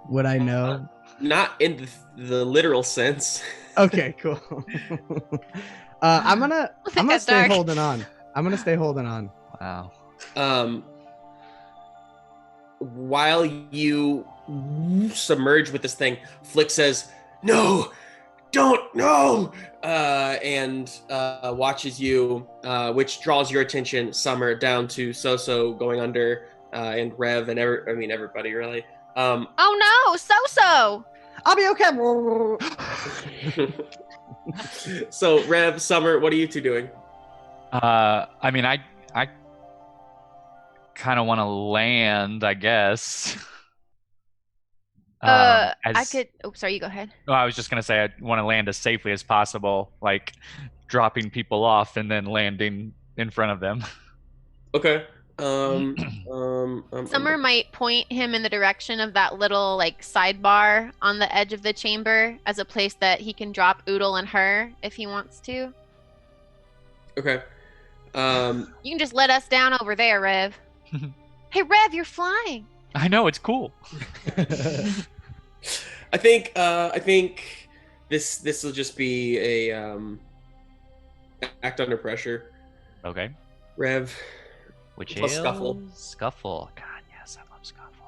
Would I know? Not in the literal sense. Okay, cool. I'm gonna stay holding on. Wow. While you submerge with this thing, Flick says, "No, don't, no!" And watches you, which draws your attention, Summer, down to Xoxo going under, and Rev, and everybody really. Oh no, Xoxo! I'll be okay. So, Rev, Summer, what are you two doing? I mean, I kind of want to land, I guess. I could. Oh, sorry. You go ahead. No, I was just gonna say I want to land as safely as possible, like dropping people off and then landing in front of them. Okay. Summer might point him in the direction of that little like sidebar on the edge of the chamber as a place that he can drop Oodle and her if he wants to. Okay. You can just let us down over there, Rev. Hey, Rev, you're flying. I know, it's cool. I think this will just be a act under pressure. Okay. Rev. Which plus is Scuffle. God, yes, I love Scuffle.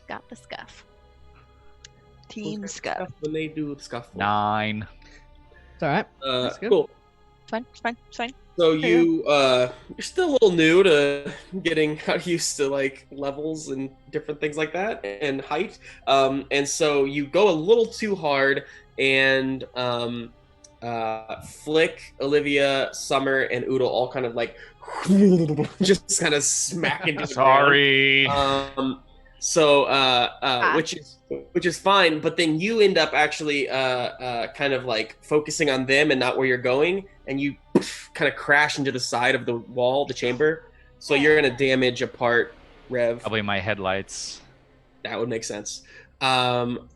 Got the scuff. Team Scuff. When they do Scuffle. 9. It's all right. That's good. Cool. It's fine. So you're still a little new to getting used to like levels and different things like that and height. And so you go a little too hard and Flick, Olivia, Summer, and Oodle all kind of like just kind of smack into the Sorry. ground. Which is fine, but then you end up actually kind of like focusing on them and not where you're going, and you kind of crash into the side of the wall, the chamber. So you're gonna damage a part, Rev. Probably my headlights. That would make sense. You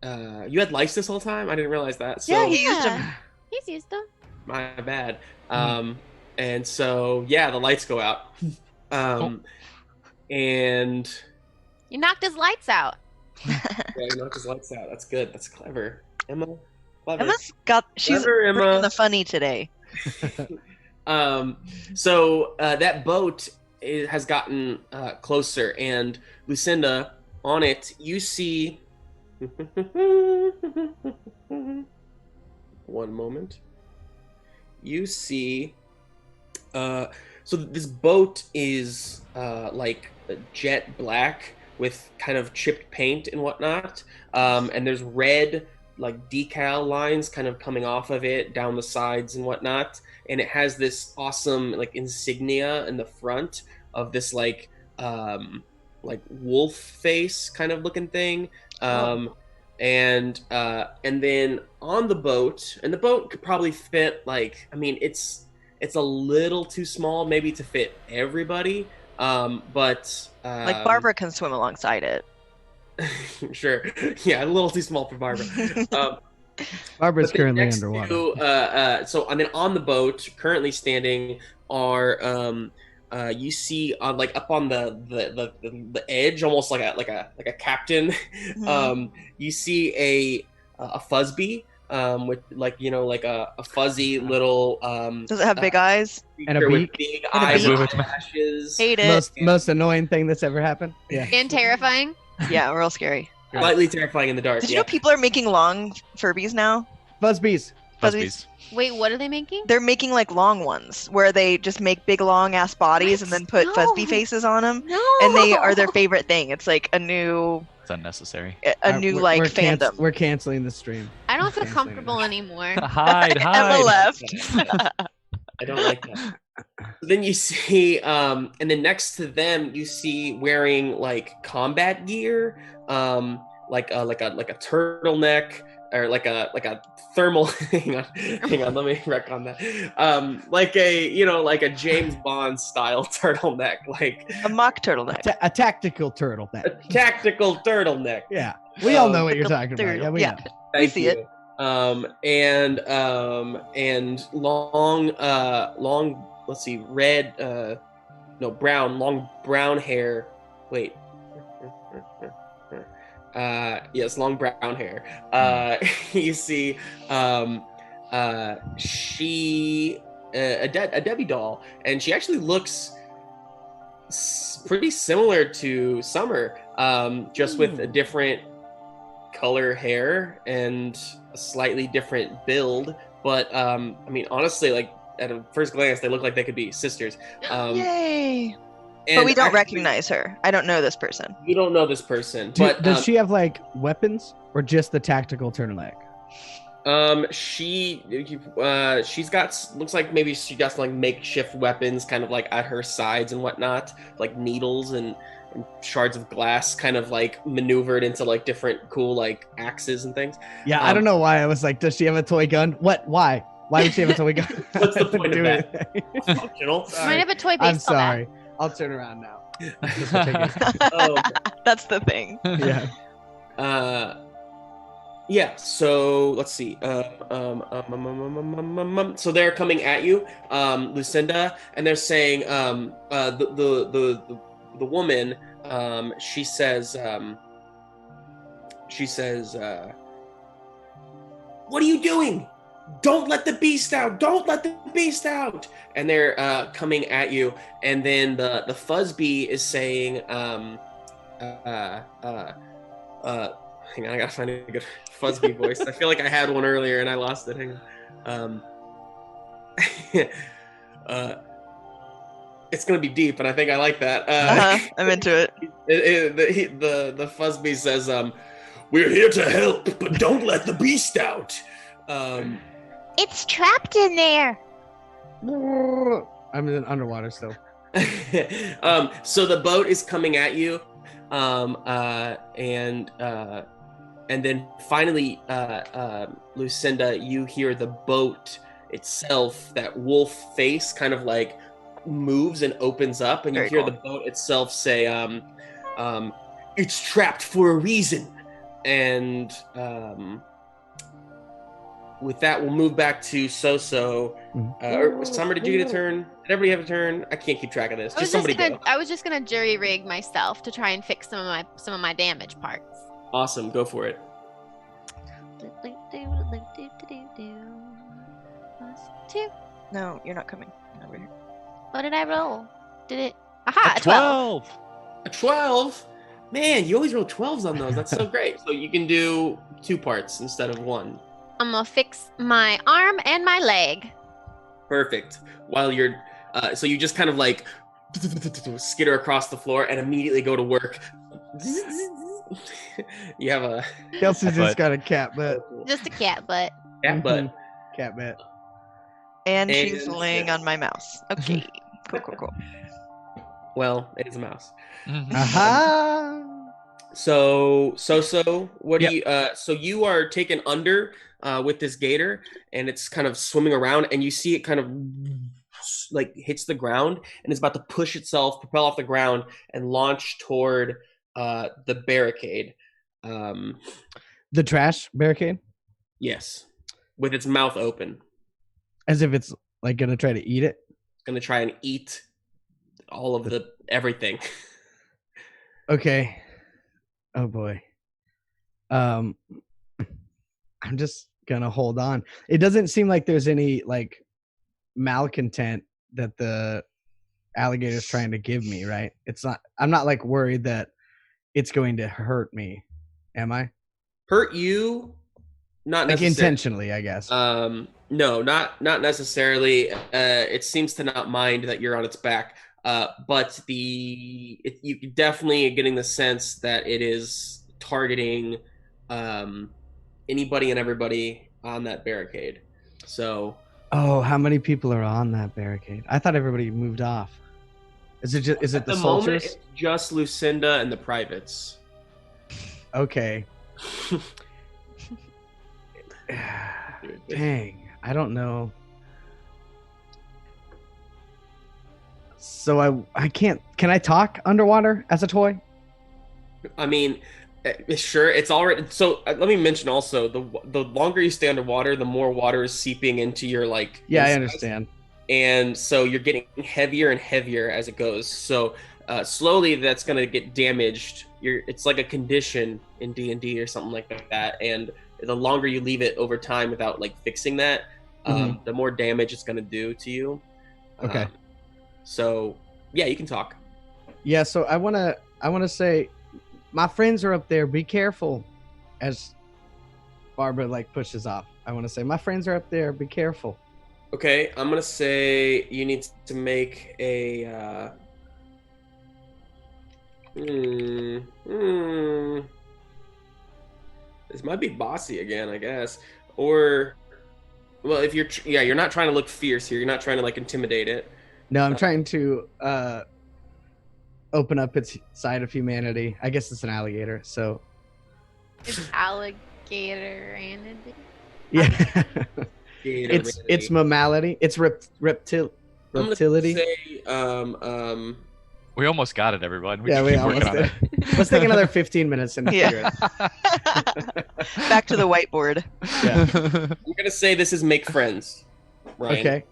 had lights this whole time? I didn't realize that. So Yeah, he used them. He's used them. my bad. And so yeah, the lights go out. And You knocked his lights out. yeah, you knocked his lights out. That's good. That's clever. Emma. Clever. She's Clever, Emma. bringing the funny today. So that boat has gotten closer, and Lucinda, on it, you see. One moment. You see. So this boat is like jet black with kind of chipped paint and whatnot, and there's red like decal lines kind of coming off of it down the sides and whatnot, and it has this awesome like insignia in the front of this like wolf face kind of looking thing, and then on the boat, and the boat could probably fit like, I mean, it's a little too small maybe to fit everybody, but Like Barbara can swim alongside it. sure, yeah, a little too small for Barbara. Barbara's But then currently next underwater. to, so and then on the boat, currently standing are you see on like up on the edge, almost like a captain. Mhm. You see a fuzzbee with like, you know, like a fuzzy little Does it have big eyes? And a creature with beak? big And a eyes beak. and eyelashes. Hate it. Most annoying thing that's ever happened. Yeah. And terrifying. Yeah, real scary. Slightly terrifying in the dark. Did you Yeah. know people are making long Furbies now? Fuzzbees. Fuzzies. Wait, what are they making? They're making like long ones where they just make big long ass bodies and then put No. Fuzzbee faces on them, No. and they are their favorite thing. It's like a new It's unnecessary. like we're fandom. We're canceling the stream. I don't feel Can't say comfortable anymore. Hide, Emma hide. left. I don't like that. Then you see, and then next to them, you see wearing like combat gear, like a turtleneck, or like a thermal. hang on, let me wreck on that. Like a James Bond style turtleneck, like A mock turtleneck. A tactical turtle. a tactical turtleneck. Yeah. We all know what you're talking about. Yeah, we Yeah. know. Thank see you. it. And long, let's see, long brown hair. Wait. Yes, long brown hair. You see, she, a Debbie doll, and she actually looks pretty similar to Summer, just with a different color hair and a slightly different build. But I mean, honestly, like at a first glance, they look like they could be sisters. Yay! And But we don't actually, recognize her. I don't know this person. You don't know this person, but Does she have like weapons or just the tactical turtleneck? she's got, looks like maybe she got some like makeshift weapons kind of like at her sides and whatnot, like needles and shards of glass kind of like maneuvered into like different cool like axes and things. Yeah, I don't know why I was like, does she have a toy gun? What? Why? Why would she have a toy gun? What's the point of Do that? it. Functional. Might have a toy I'm baseball bat. sorry. I'll turn around now. Oh, That's the thing. Yeah. yeah, so let's see. So they're coming at you, Lucinda, and they're saying, the woman, she says, what are you doing? Don't let the beast out! Don't let the beast out! And they're coming at you, and then the fuzzbee is saying, hang on, I gotta find a good fuzzbee voice. I feel like I had one earlier and I lost it. Hang on. It's gonna be deep, and I think I like that. I'm into it. The Fuzzbee says, "We're here to help, but don't let the beast out." It's trapped in there. I'm in underwater still. So the boat is coming at you, and then finally, Lucinda, you hear the boat itself, that wolf face, kind of like moves and opens up, and you hear the boat itself say, "It's trapped for a reason." And with that, we'll move back to Xoxo. Summer, did you get a turn? Did everybody have a turn? I can't keep track of this. Just somebody go. I was just gonna jury rig myself to try and fix some of my damage parts. Awesome, go for it. Two. No, you're not coming over here. What did I roll? Did it? Aha, A 12. A 12? Man, you always roll 12s on those. That's so great. So you can do 2 parts instead of 1. I'm gonna fix my arm and my leg. Perfect. While you're, so you just kind of like skitter across the floor and immediately go to work. You have a Kelsey's just got a cat butt. Just a cat butt. cat butt. Cat butt. And she's laying on my mouse. Okay. Cool. Well, it is a mouse. Aha! So what do you? So you are taken under with this gator, and it's kind of swimming around, and you see it kind of like hits the ground, and it's about to push itself, propel off the ground, and launch toward the barricade. The trash barricade? Yes, with its mouth open. As if it's like gonna try to eat it? Gonna try and eat all of the everything. Okay. Oh boy. I'm just gonna hold on. It doesn't seem like there's any like malcontent that the alligator's trying to give me, right? I'm not like worried that it's going to hurt me. Am I? Hurt you? Not like necessarily. Intentionally, I guess. No, not necessarily. It seems to not mind that you're on its back. But you definitely are getting the sense that it is targeting anybody and everybody on that barricade. So. Oh, how many people are on that barricade? I thought everybody moved off. Is it the soldiers? Moment, it's just Lucinda and the privates. Okay. Dang, I don't know. So I can't. Can I talk underwater as a toy? I mean, sure. It's already. So let me mention also the longer you stay underwater, the more water is seeping into your like. Yeah, I understand. And so you're getting heavier and heavier as it goes. So slowly, that's gonna get damaged. It's like a condition in D&D or something like that. And the longer you leave it over time without like fixing that, the more damage it's gonna do to you. Okay. So yeah, you can talk. Yeah. So I wanna say, my friends are up there. Be careful. As Barbara like pushes off, I want to say, my friends are up there. Be careful. Okay, I'm gonna say you need to make a. This might be bossy again, I guess, or, well, if you're not trying to look fierce here. You're not trying to like intimidate it. No, I'm trying to open up its side of humanity. I guess it's an alligator, so. It's alligator and yeah. It's mammality. It's reptility. I'm gonna say, we almost got it, everyone. We almost did. Let's take another 15 minutes and figure it. Back to the whiteboard. Yeah. I'm gonna say this is make friends, Ryan. Okay.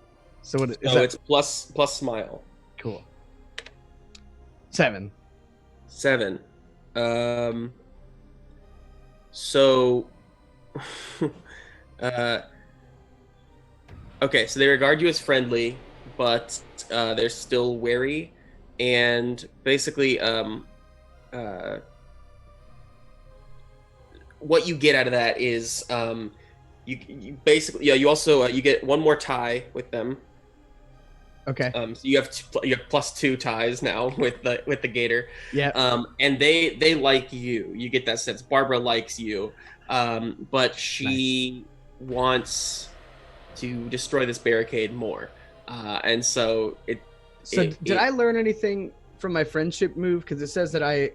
So what is so that? It's plus smile. Cool. 7. So okay, so they regard you as friendly, but they're still wary, and basically what you get out of that is you basically you also you get one more tie with them, Okay. So you have +2 ties now with the gator. Yeah. And they like you. You get that sense. Barbara likes you, but she wants to destroy this barricade more. And so did I learn anything from my friendship move? Because it says that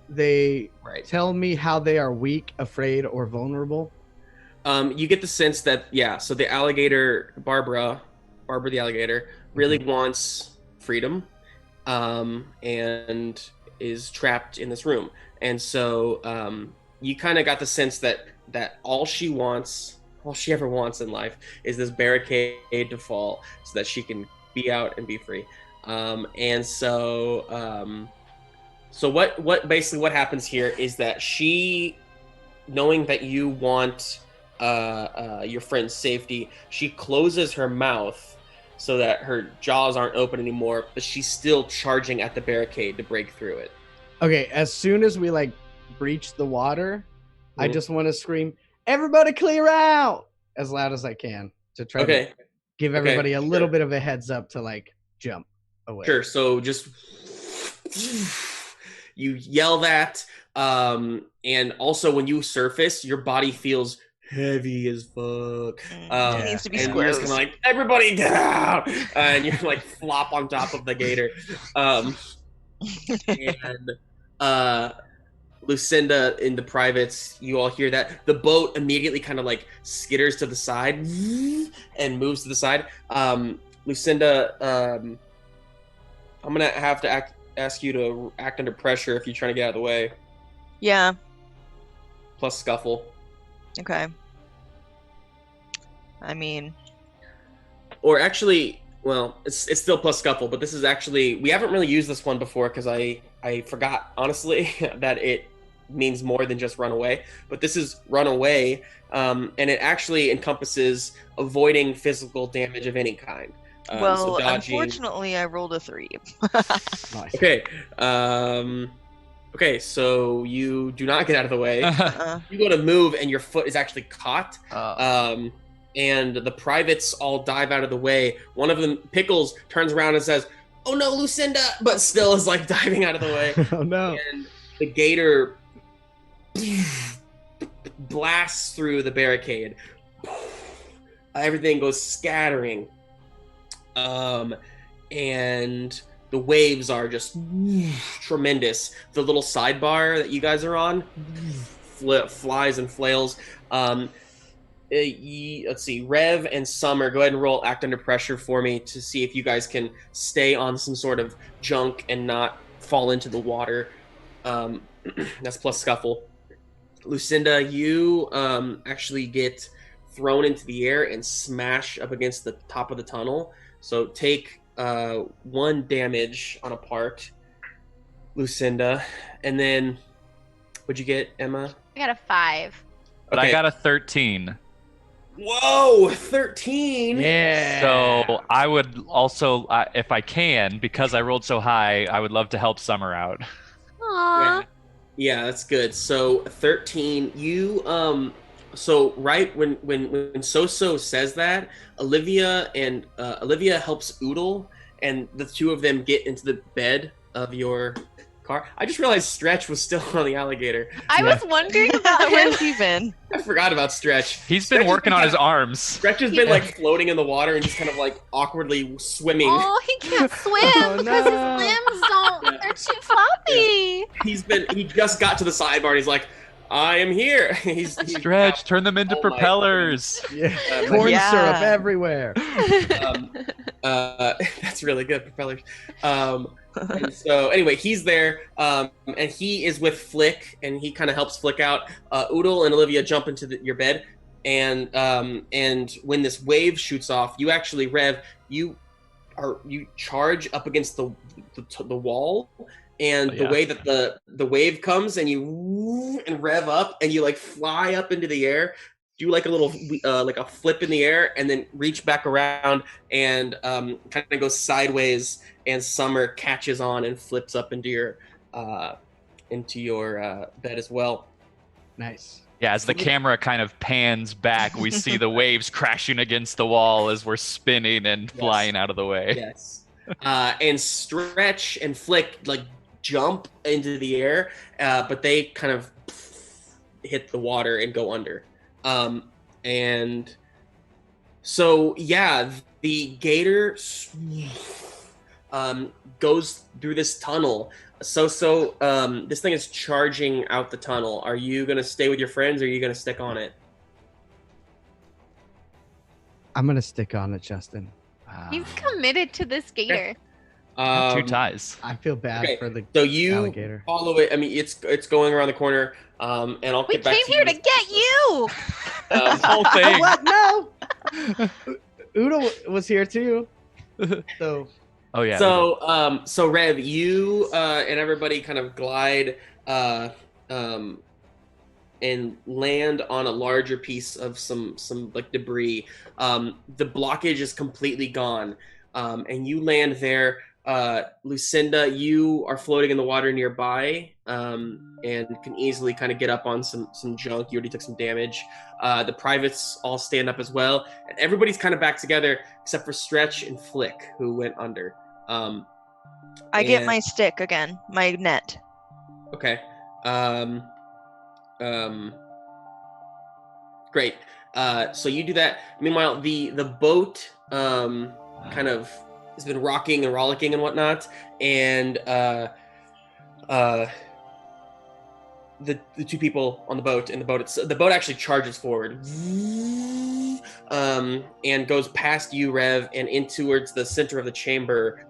they tell me how they are weak, afraid, or vulnerable. You get the sense that so the alligator, Barbara the alligator, really wants freedom, and is trapped in this room. And so you kind of got the sense that all she ever wants in life is this barricade to fall so that she can be out and be free. And so what happens here is that she, knowing that you want your friend's safety, she closes her mouth so that her jaws aren't open anymore, but she's still charging at the barricade to break through it. Okay, as soon as we breach the water, I just want to scream, "Everybody clear out!" as loud as I can to try to give everybody a little bit of a heads up to jump away. Sure. So just you yell that, and also when you surface, your body feels heavy as fuck. It needs to be and you're just kind of like, everybody get out, and you're flop on top of the gator. And Lucinda in the privates, you all hear that the boat immediately kind of skitters to the side and moves to the side. Lucinda, I'm gonna have to ask you to act under pressure if you're trying to get out of the way. Yeah. Plus scuffle. Okay. I mean, or actually, well, it's still plus scuffle, but this is actually, we haven't really used this one before because I forgot, honestly, that it means more than just run away. But this is run away, and it actually encompasses avoiding physical damage of any kind. So unfortunately, I rolled a 3. Nice. Okay. Okay, so you do not get out of the way. You go to move, and your foot is actually caught. And the privates all dive out of the way. One of them, Pickles, turns around and says, "Oh no, Lucinda!" but still is diving out of the way. Oh no. And the gator blasts through the barricade. Everything goes scattering. And the waves are just tremendous. The little sidebar that you guys are on flies and flails. Let's see, Rev and Summer, go ahead and roll act under pressure for me to see if you guys can stay on some sort of junk and not fall into the water. That's plus scuffle. Lucinda, you actually get thrown into the air and smash up against the top of the tunnel. So take 1 damage on a part, Lucinda. And then, what'd you get, Emma? I got a 5. But I got a 13. Whoa, 13. Yeah. So I would also, if I can, because I rolled so high, I would love to help Summer out. Aww. Yeah, that's good. So 13, you so right when Xoxo says that, Olivia helps Oodle, and the two of them get into the bed of your car. I just realized Stretch was still on the alligator. I was wondering about him. Where's he been? I forgot about Stretch. He's been working on his arms. Stretch has been floating in the water and just kind of awkwardly swimming. Oh, he can't swim because his limbs don't. They're too floppy. He just got to the sidebar and he's like, I am here. He's Stretch, turn them into propellers. Yeah. Corn syrup everywhere. That's really good, propellers. And so anyway, he's there, and he is with Flick, and he kind of helps Flick out. Oodle and Olivia jump into your bed, and when this wave shoots off, you actually, Rev, you charge up against the wall. And the way that the wave comes, and you rev up, and you fly up into the air, do a little a flip in the air, and then reach back around and kind of go sideways. And Summer catches on and flips up into your bed as well. Nice. Yeah, as the camera kind of pans back, we see the waves crashing against the wall as we're spinning and flying out of the way. Yes. And Stretch and Flick like jump into the air, but they kind of hit the water and go under. And so yeah, the gator goes through this tunnel. So this thing is charging out the tunnel. Are you gonna stay with your friends, or are you gonna stick on it? I'm gonna stick on it, Justin. He's committed to this gator. Two ties. I feel bad for the so you alligator. follow it. I mean, it's going around the corner. And I'll We get back came to here you. to get you. This whole thing. What? No. Udo was here too. So. Oh yeah. So Rev, you and everybody kind of glide and land on a larger piece of some like debris. The blockage is completely gone, and you land there. Lucinda, you are floating in the water nearby, and can easily kind of get up on some junk. You already took some damage. The privates all stand up as well, and everybody's kind of back together except for Stretch and Flick, who went under. I get my stick again, my net. Okay. Great. So you do that. Meanwhile, the boat kind of has been rocking and rollicking and whatnot, and the two people on the boat and the boat actually charges forward, and goes past you, Rev, and in towards the center of the chamber,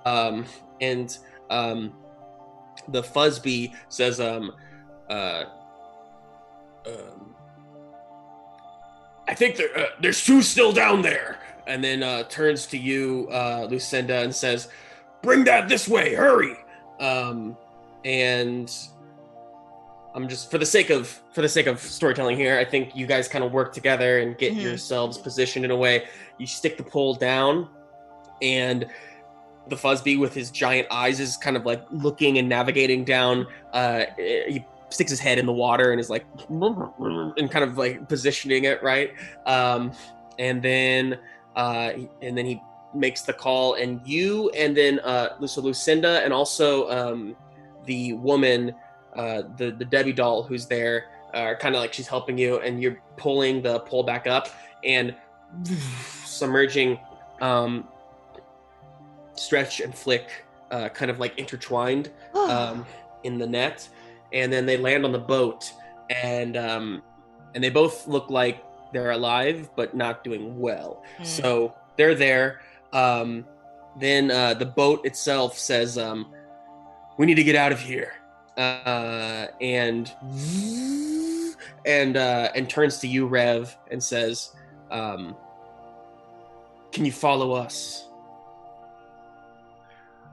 and the Fuzzbee says, I think there's two still down there. And then turns to you, Lucinda, and says, "Bring that this way, hurry!" And I'm just for the sake of storytelling here, I think you guys kind of work together and get yourselves positioned in a way. You stick the pole down, and the Fuzzbee with his giant eyes is kind of like looking and navigating down. He sticks his head in the water and is like, and kind of like positioning it right. And then he makes the call, and you, and then so Lucinda, and also the woman, the Debbie doll who's there, are kind of like she's helping you, and you're pulling the pole back up and submerging Stretch and Flick, kind of like intertwined in the net, and then they land on the boat, and they both look like they're alive but not doing well. So they're there. Then the boat itself says, "We need to get out of here," and turns to you, Rev, and says, "Can you follow us?"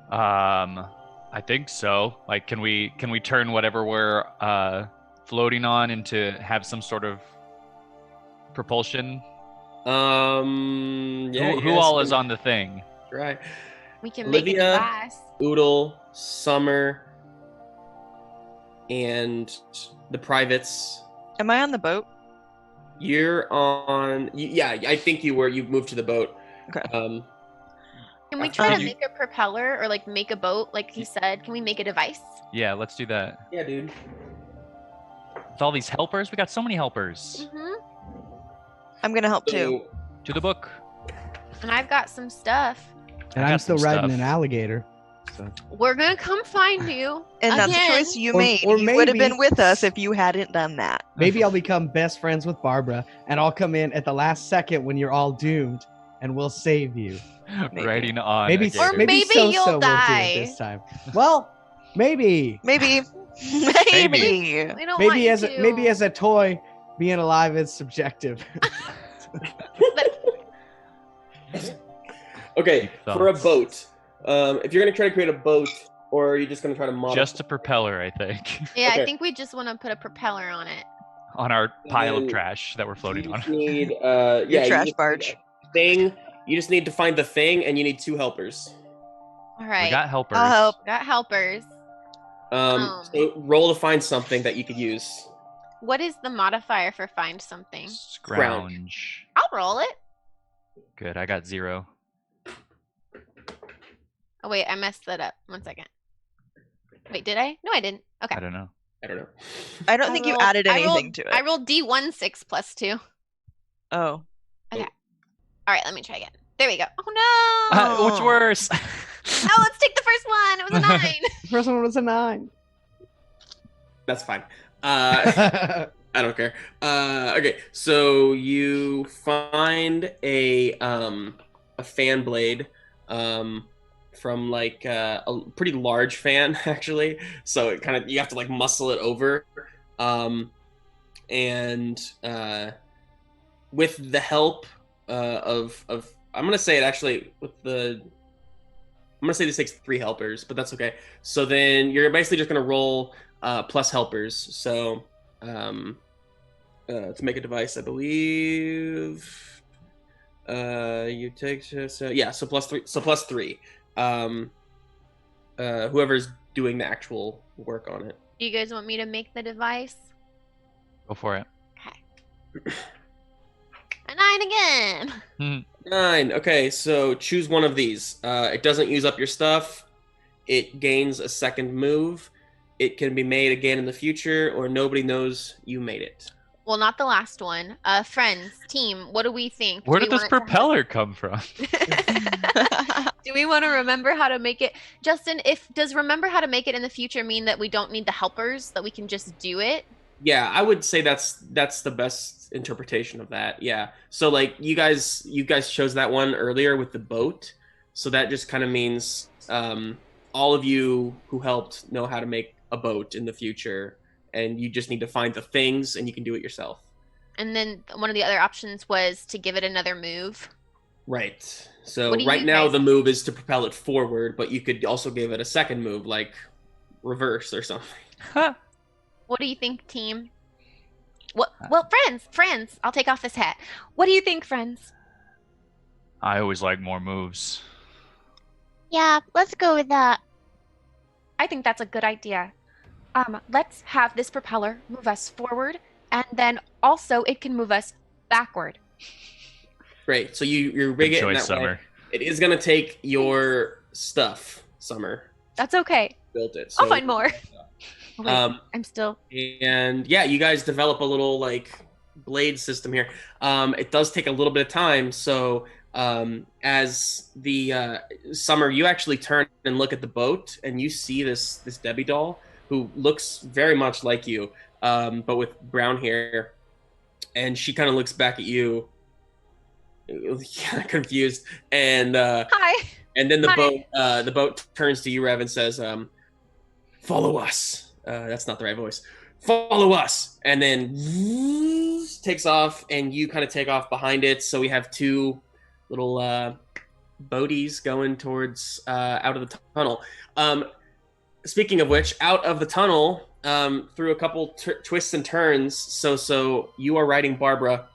I think so. Like, can we turn whatever we're floating on into have some sort of propulsion? Yeah. Who all is on the thing? Right. We can make a Olivia, device. Oodle, Summer, and the privates. Am I on the boat? You're on. Yeah, I think you were. You moved to the boat. Okay. Can we try to make a propeller or like make a boat, like he said? Can we make a device? Yeah, let's do that. Yeah, dude. With all these helpers, we got so many helpers. I'm gonna help too. To the book. And I've got some stuff. And I'm still riding an alligator. So. We're gonna come find you. And again. that's a choice you Or- made. or You would have maybe- been with us if you hadn't done that. Maybe I'll become best friends with Barbara, and I'll come in at the last second when you're all doomed, and we'll save you. Maybe. Riding on. Maybe, a gator. Or maybe So-so you'll will do it die. this time. Well, maybe. Maybe. We don't want Maybe you as to. maybe as a toy, being alive is subjective. Okay, Thoughts. for a boat, if you're gonna try to create a boat, or are you just gonna try to modify? Just a propeller, I think, Yeah, Okay. I think we just want to put a propeller on it. on our pile of Then trash that we're floating You on. just need, Your you trash just barge. need a thing. You just need to find the thing, and you need 2 helpers. All right. We got helpers. I'll help. Got helpers. So roll to find something that you could use. What is the modifier for find something? Scrounge. I'll roll it. Good. I got 0. Oh wait, I messed that up. 1 second. Wait, did I? No, I didn't. Okay. I don't know. I don't think you added anything to it. I rolled D16 plus 2. Oh. Okay. All right, let me try again. There we go. Oh no! What's worse? No, let's take the first one. It was a 9. The first one was a 9. That's fine. I don't care. Okay, so you find a fan blade from like a pretty large fan actually. So it kind of you have to like muscle it over, and with the help of I'm gonna say it actually with the. I'm gonna say this takes 3 helpers, but that's okay. So then you're basically just gonna roll plus helpers. So to make a device, I believe you take so plus 3. So plus 3. Whoever's doing the actual work on it. Do you guys want me to make the device? Go for it. Okay. A 9 again. 9. Okay, so choose one of these. It doesn't use up your stuff. It gains a second move. It can be made again in the future, or nobody knows you made it. Well, not the last one. Friends, team, what do we think? Where did this propeller come from? Do we want to remember how to make it? Justin, does remember how to make it in the future mean that we don't need the helpers, that we can just do it? Yeah, I would say that's the best interpretation of that. Yeah. So like you guys chose that one earlier with the boat. So that just kind of means all of you who helped know how to make a boat in the future, and you just need to find the things and you can do it yourself. And then one of the other options was to give it another move. Right. So right now the move is to propel it forward, but you could also give it a second move like reverse or something. What do you think, team? Well, friends, I'll take off this hat. What do you think, friends? I always like more moves. Yeah, let's go with that. I think that's a good idea. Let's have this propeller move us forward, and then also it can move us backward. Great. So you rig it in that Summer. way. It is going to take your stuff, Summer. That's okay. Built it. So, I'll find more. Oh, wait, I'm still. And yeah, you guys develop a little like blade system here. It does take a little bit of time. So as the Summer, you actually turn and look at the boat, and you see this Debbie doll who looks very much like you, but with brown hair, and she kind of looks back at you, confused, and Hi. And then the boat turns to you, Rev, and says, "Follow us." That's not the right voice. Follow us, and then takes off, and you kind of take off behind it. So we have 2 little boaties going towards out of the tunnel. Speaking of which, out of the tunnel, through a couple twists and turns. So you are riding Barbara.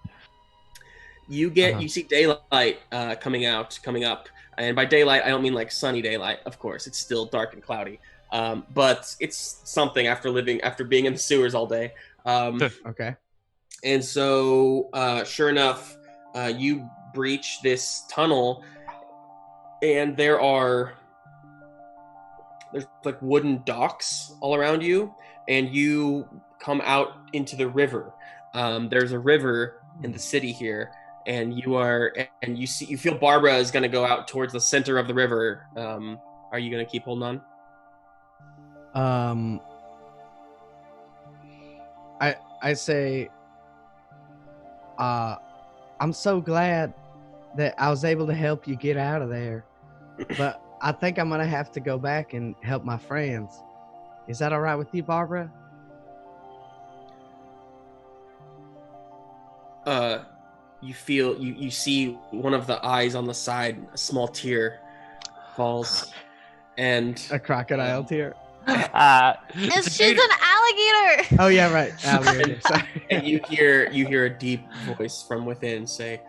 You see daylight coming up, and by daylight I don't mean like sunny daylight. Of course, it's still dark and cloudy. But it's something after being in the sewers all day. Okay. And so, sure enough, you breach this tunnel, and there's like wooden docks all around you, and you come out into the river. There's a river in the city here, and you feel Barbara is going to go out towards the center of the river. Are you going to keep holding on? I say, I'm so glad that I was able to help you get out of there, but I think I'm gonna have to go back and help my friends. Is that all right with you, Barbara? You see one of the eyes on the side, a small tear falls, and A crocodile tear. She's an alligator. Oh yeah, right. Alligator. Sorry. and you hear a deep voice from within say,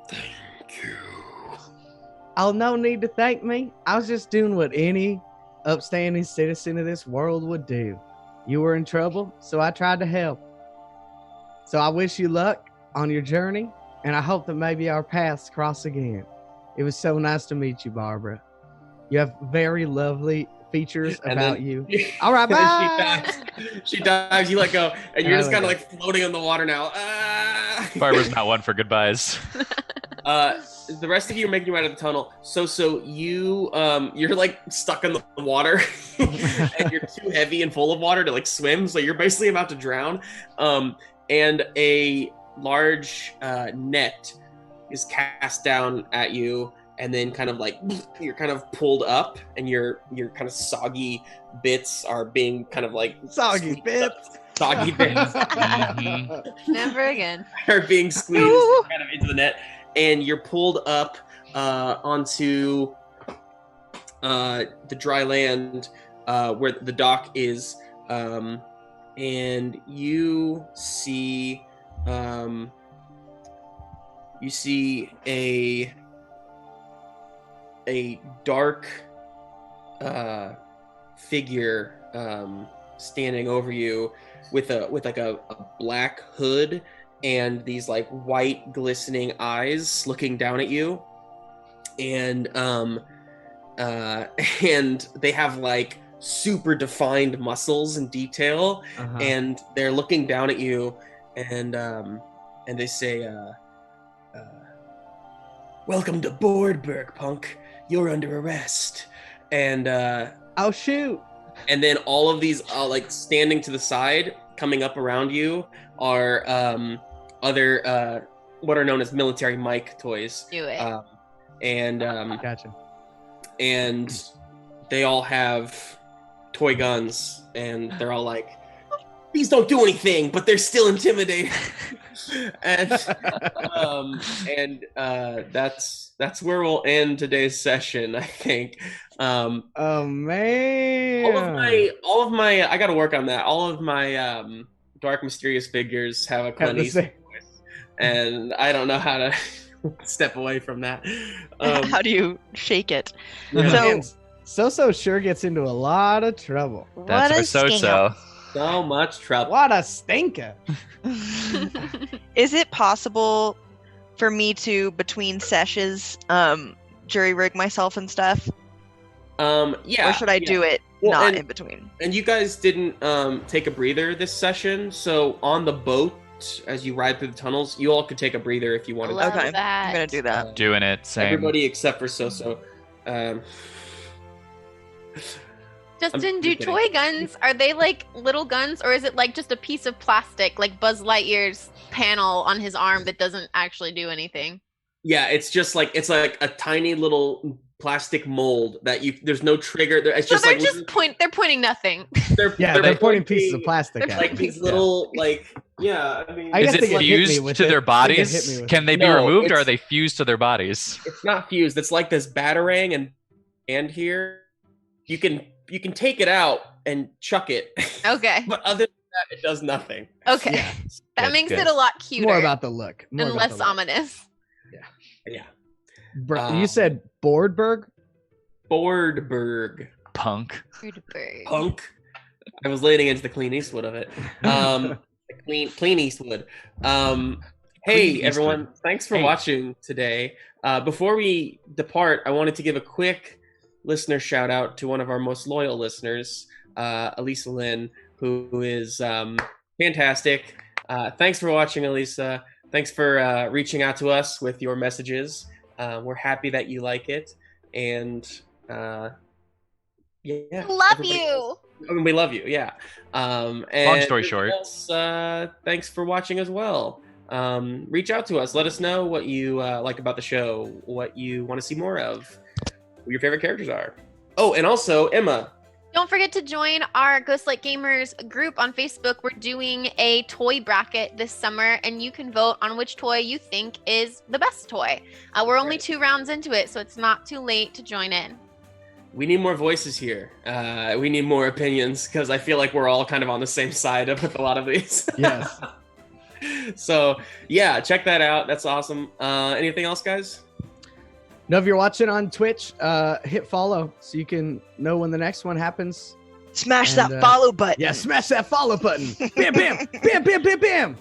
"Thank you." Oh, no need to thank me. I was just doing what any upstanding citizen of this world would do. You were in trouble, so I tried to help. So I wish you luck on your journey, and I hope that maybe our paths cross again. It was so nice to meet you, Barbara. You have very lovely features And about then- you. All right, bye. She dives. You let go, and you're I just let kind of go. like floating on the water now. Ah! Barbara's not one for goodbyes. The rest of you are making your way out of the tunnel. So you're like stuck in the water, and you're too heavy and full of water to like swim. So you're basically about to drown. And a large net is cast down at you, and then kind of like you're kind of pulled up, and your kind of soggy bits are being kind of like Soggy squeezed bits. up. Soggy bits Never again. are being squeezed kind of into the net, and you're pulled up onto the dry land where the dock is, and you see a dark figure standing over you with like a black hood and these like white glistening eyes looking down at you, and they have like super defined muscles and detail, and they're looking down at you, and they say, "Welcome to Boardberg, punk. You're under arrest." And Oh shoot. and then all of these like standing to the side, coming up around you, are other what are known as military mic toys. Do it. Gotcha. And they all have toy guns, and they're all like, "These don't do anything, but they're still intimidating." and that's where we'll end today's session, I think. Oh man. All of my I got to work on that. All of my dark mysterious figures have a Clint the Eastwood same- voice, and I don't know how to step away from that. How do you shake it? Yeah. So- Man, Xoxo sure gets into a lot of trouble. What a That's our scam. so-so. So much trouble. What a stinker. Is it possible for me to, between sessions, jury rig myself and stuff? Yeah. Or should I do it Well, not and- in between? And you guys didn't take a breather this session, so on the boat, as you ride through the tunnels, you all could take a breather if you wanted Love Okay, that. I'm gonna do that. Doing it. Same. Everybody except for Xoxo. Justin, I'm do kidding. toy guns, are they like little guns, or is it like just a piece of plastic, like Buzz Lightyear's panel on his arm that doesn't actually do anything? Yeah, it's like a tiny little plastic mold that there's no trigger. It's So just they're like just they're pointing nothing. They're pointing pieces of pointing, plastic at like me. these little yeah. I mean, I guess Is they it get hit me fused with to it. their They get bodies? hit me with Can they be No, removed, or it's- are they fused to their bodies? it's not fused. It's like this batarang and here you can take it out and chuck it. Okay. But other than that, it does nothing. Okay. Yeah. That Good, makes good. it a lot It's cuter more about the look. More and about less the look. ominous. Yeah. You said Boardberg? Boardberg. Punk. Punk. I was leaning into the Clint Eastwood of it. Clint Eastwood. Hey Eastwood. everyone, thanks for Hey. watching today. Before we depart, I wanted to give a quick listener shout out to one of our most loyal listeners, Elisa Lynn, who is fantastic. Thanks for watching, Elisa. Thanks for reaching out to us with your messages. We're happy that you like it, and yeah, Love everybody- you. I mean, we love you, yeah. And story everybody short. else, thanks for watching as well. Reach out to us. Let us know what you like about the show, what you want to see more of, who your favorite characters are. Oh, and also, Emma. Don't forget to join our Ghostlight Gamers group on Facebook. We're doing a toy bracket this summer, and you can vote on which toy you think is the best toy. We're only Right. 2 rounds into it, so it's not too late to join in. We need more voices here. We need more opinions, because I feel like we're all kind of on the same side with a lot of these. Yes. So, yeah, check that out. That's awesome. Anything else, guys? Now, if you're watching on Twitch, hit follow so you can know when the next one happens. Smash And, that follow button. Yeah, smash that follow button. Bam, bam, bam, bam, bam, bam.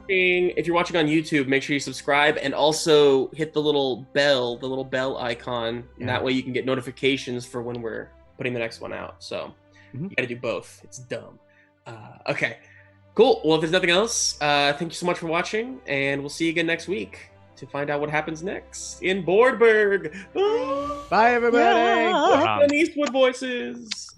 And if you're watching on YouTube, make sure you subscribe and also hit the little bell icon. And that way you can get notifications for when we're putting the next one out. So you got to do both. It's dumb. Okay, cool. Well, if there's nothing else, thank you so much for watching, and we'll see you again next week to find out what happens next in Boardberg. Bye, everybody. And Eastwood Voices.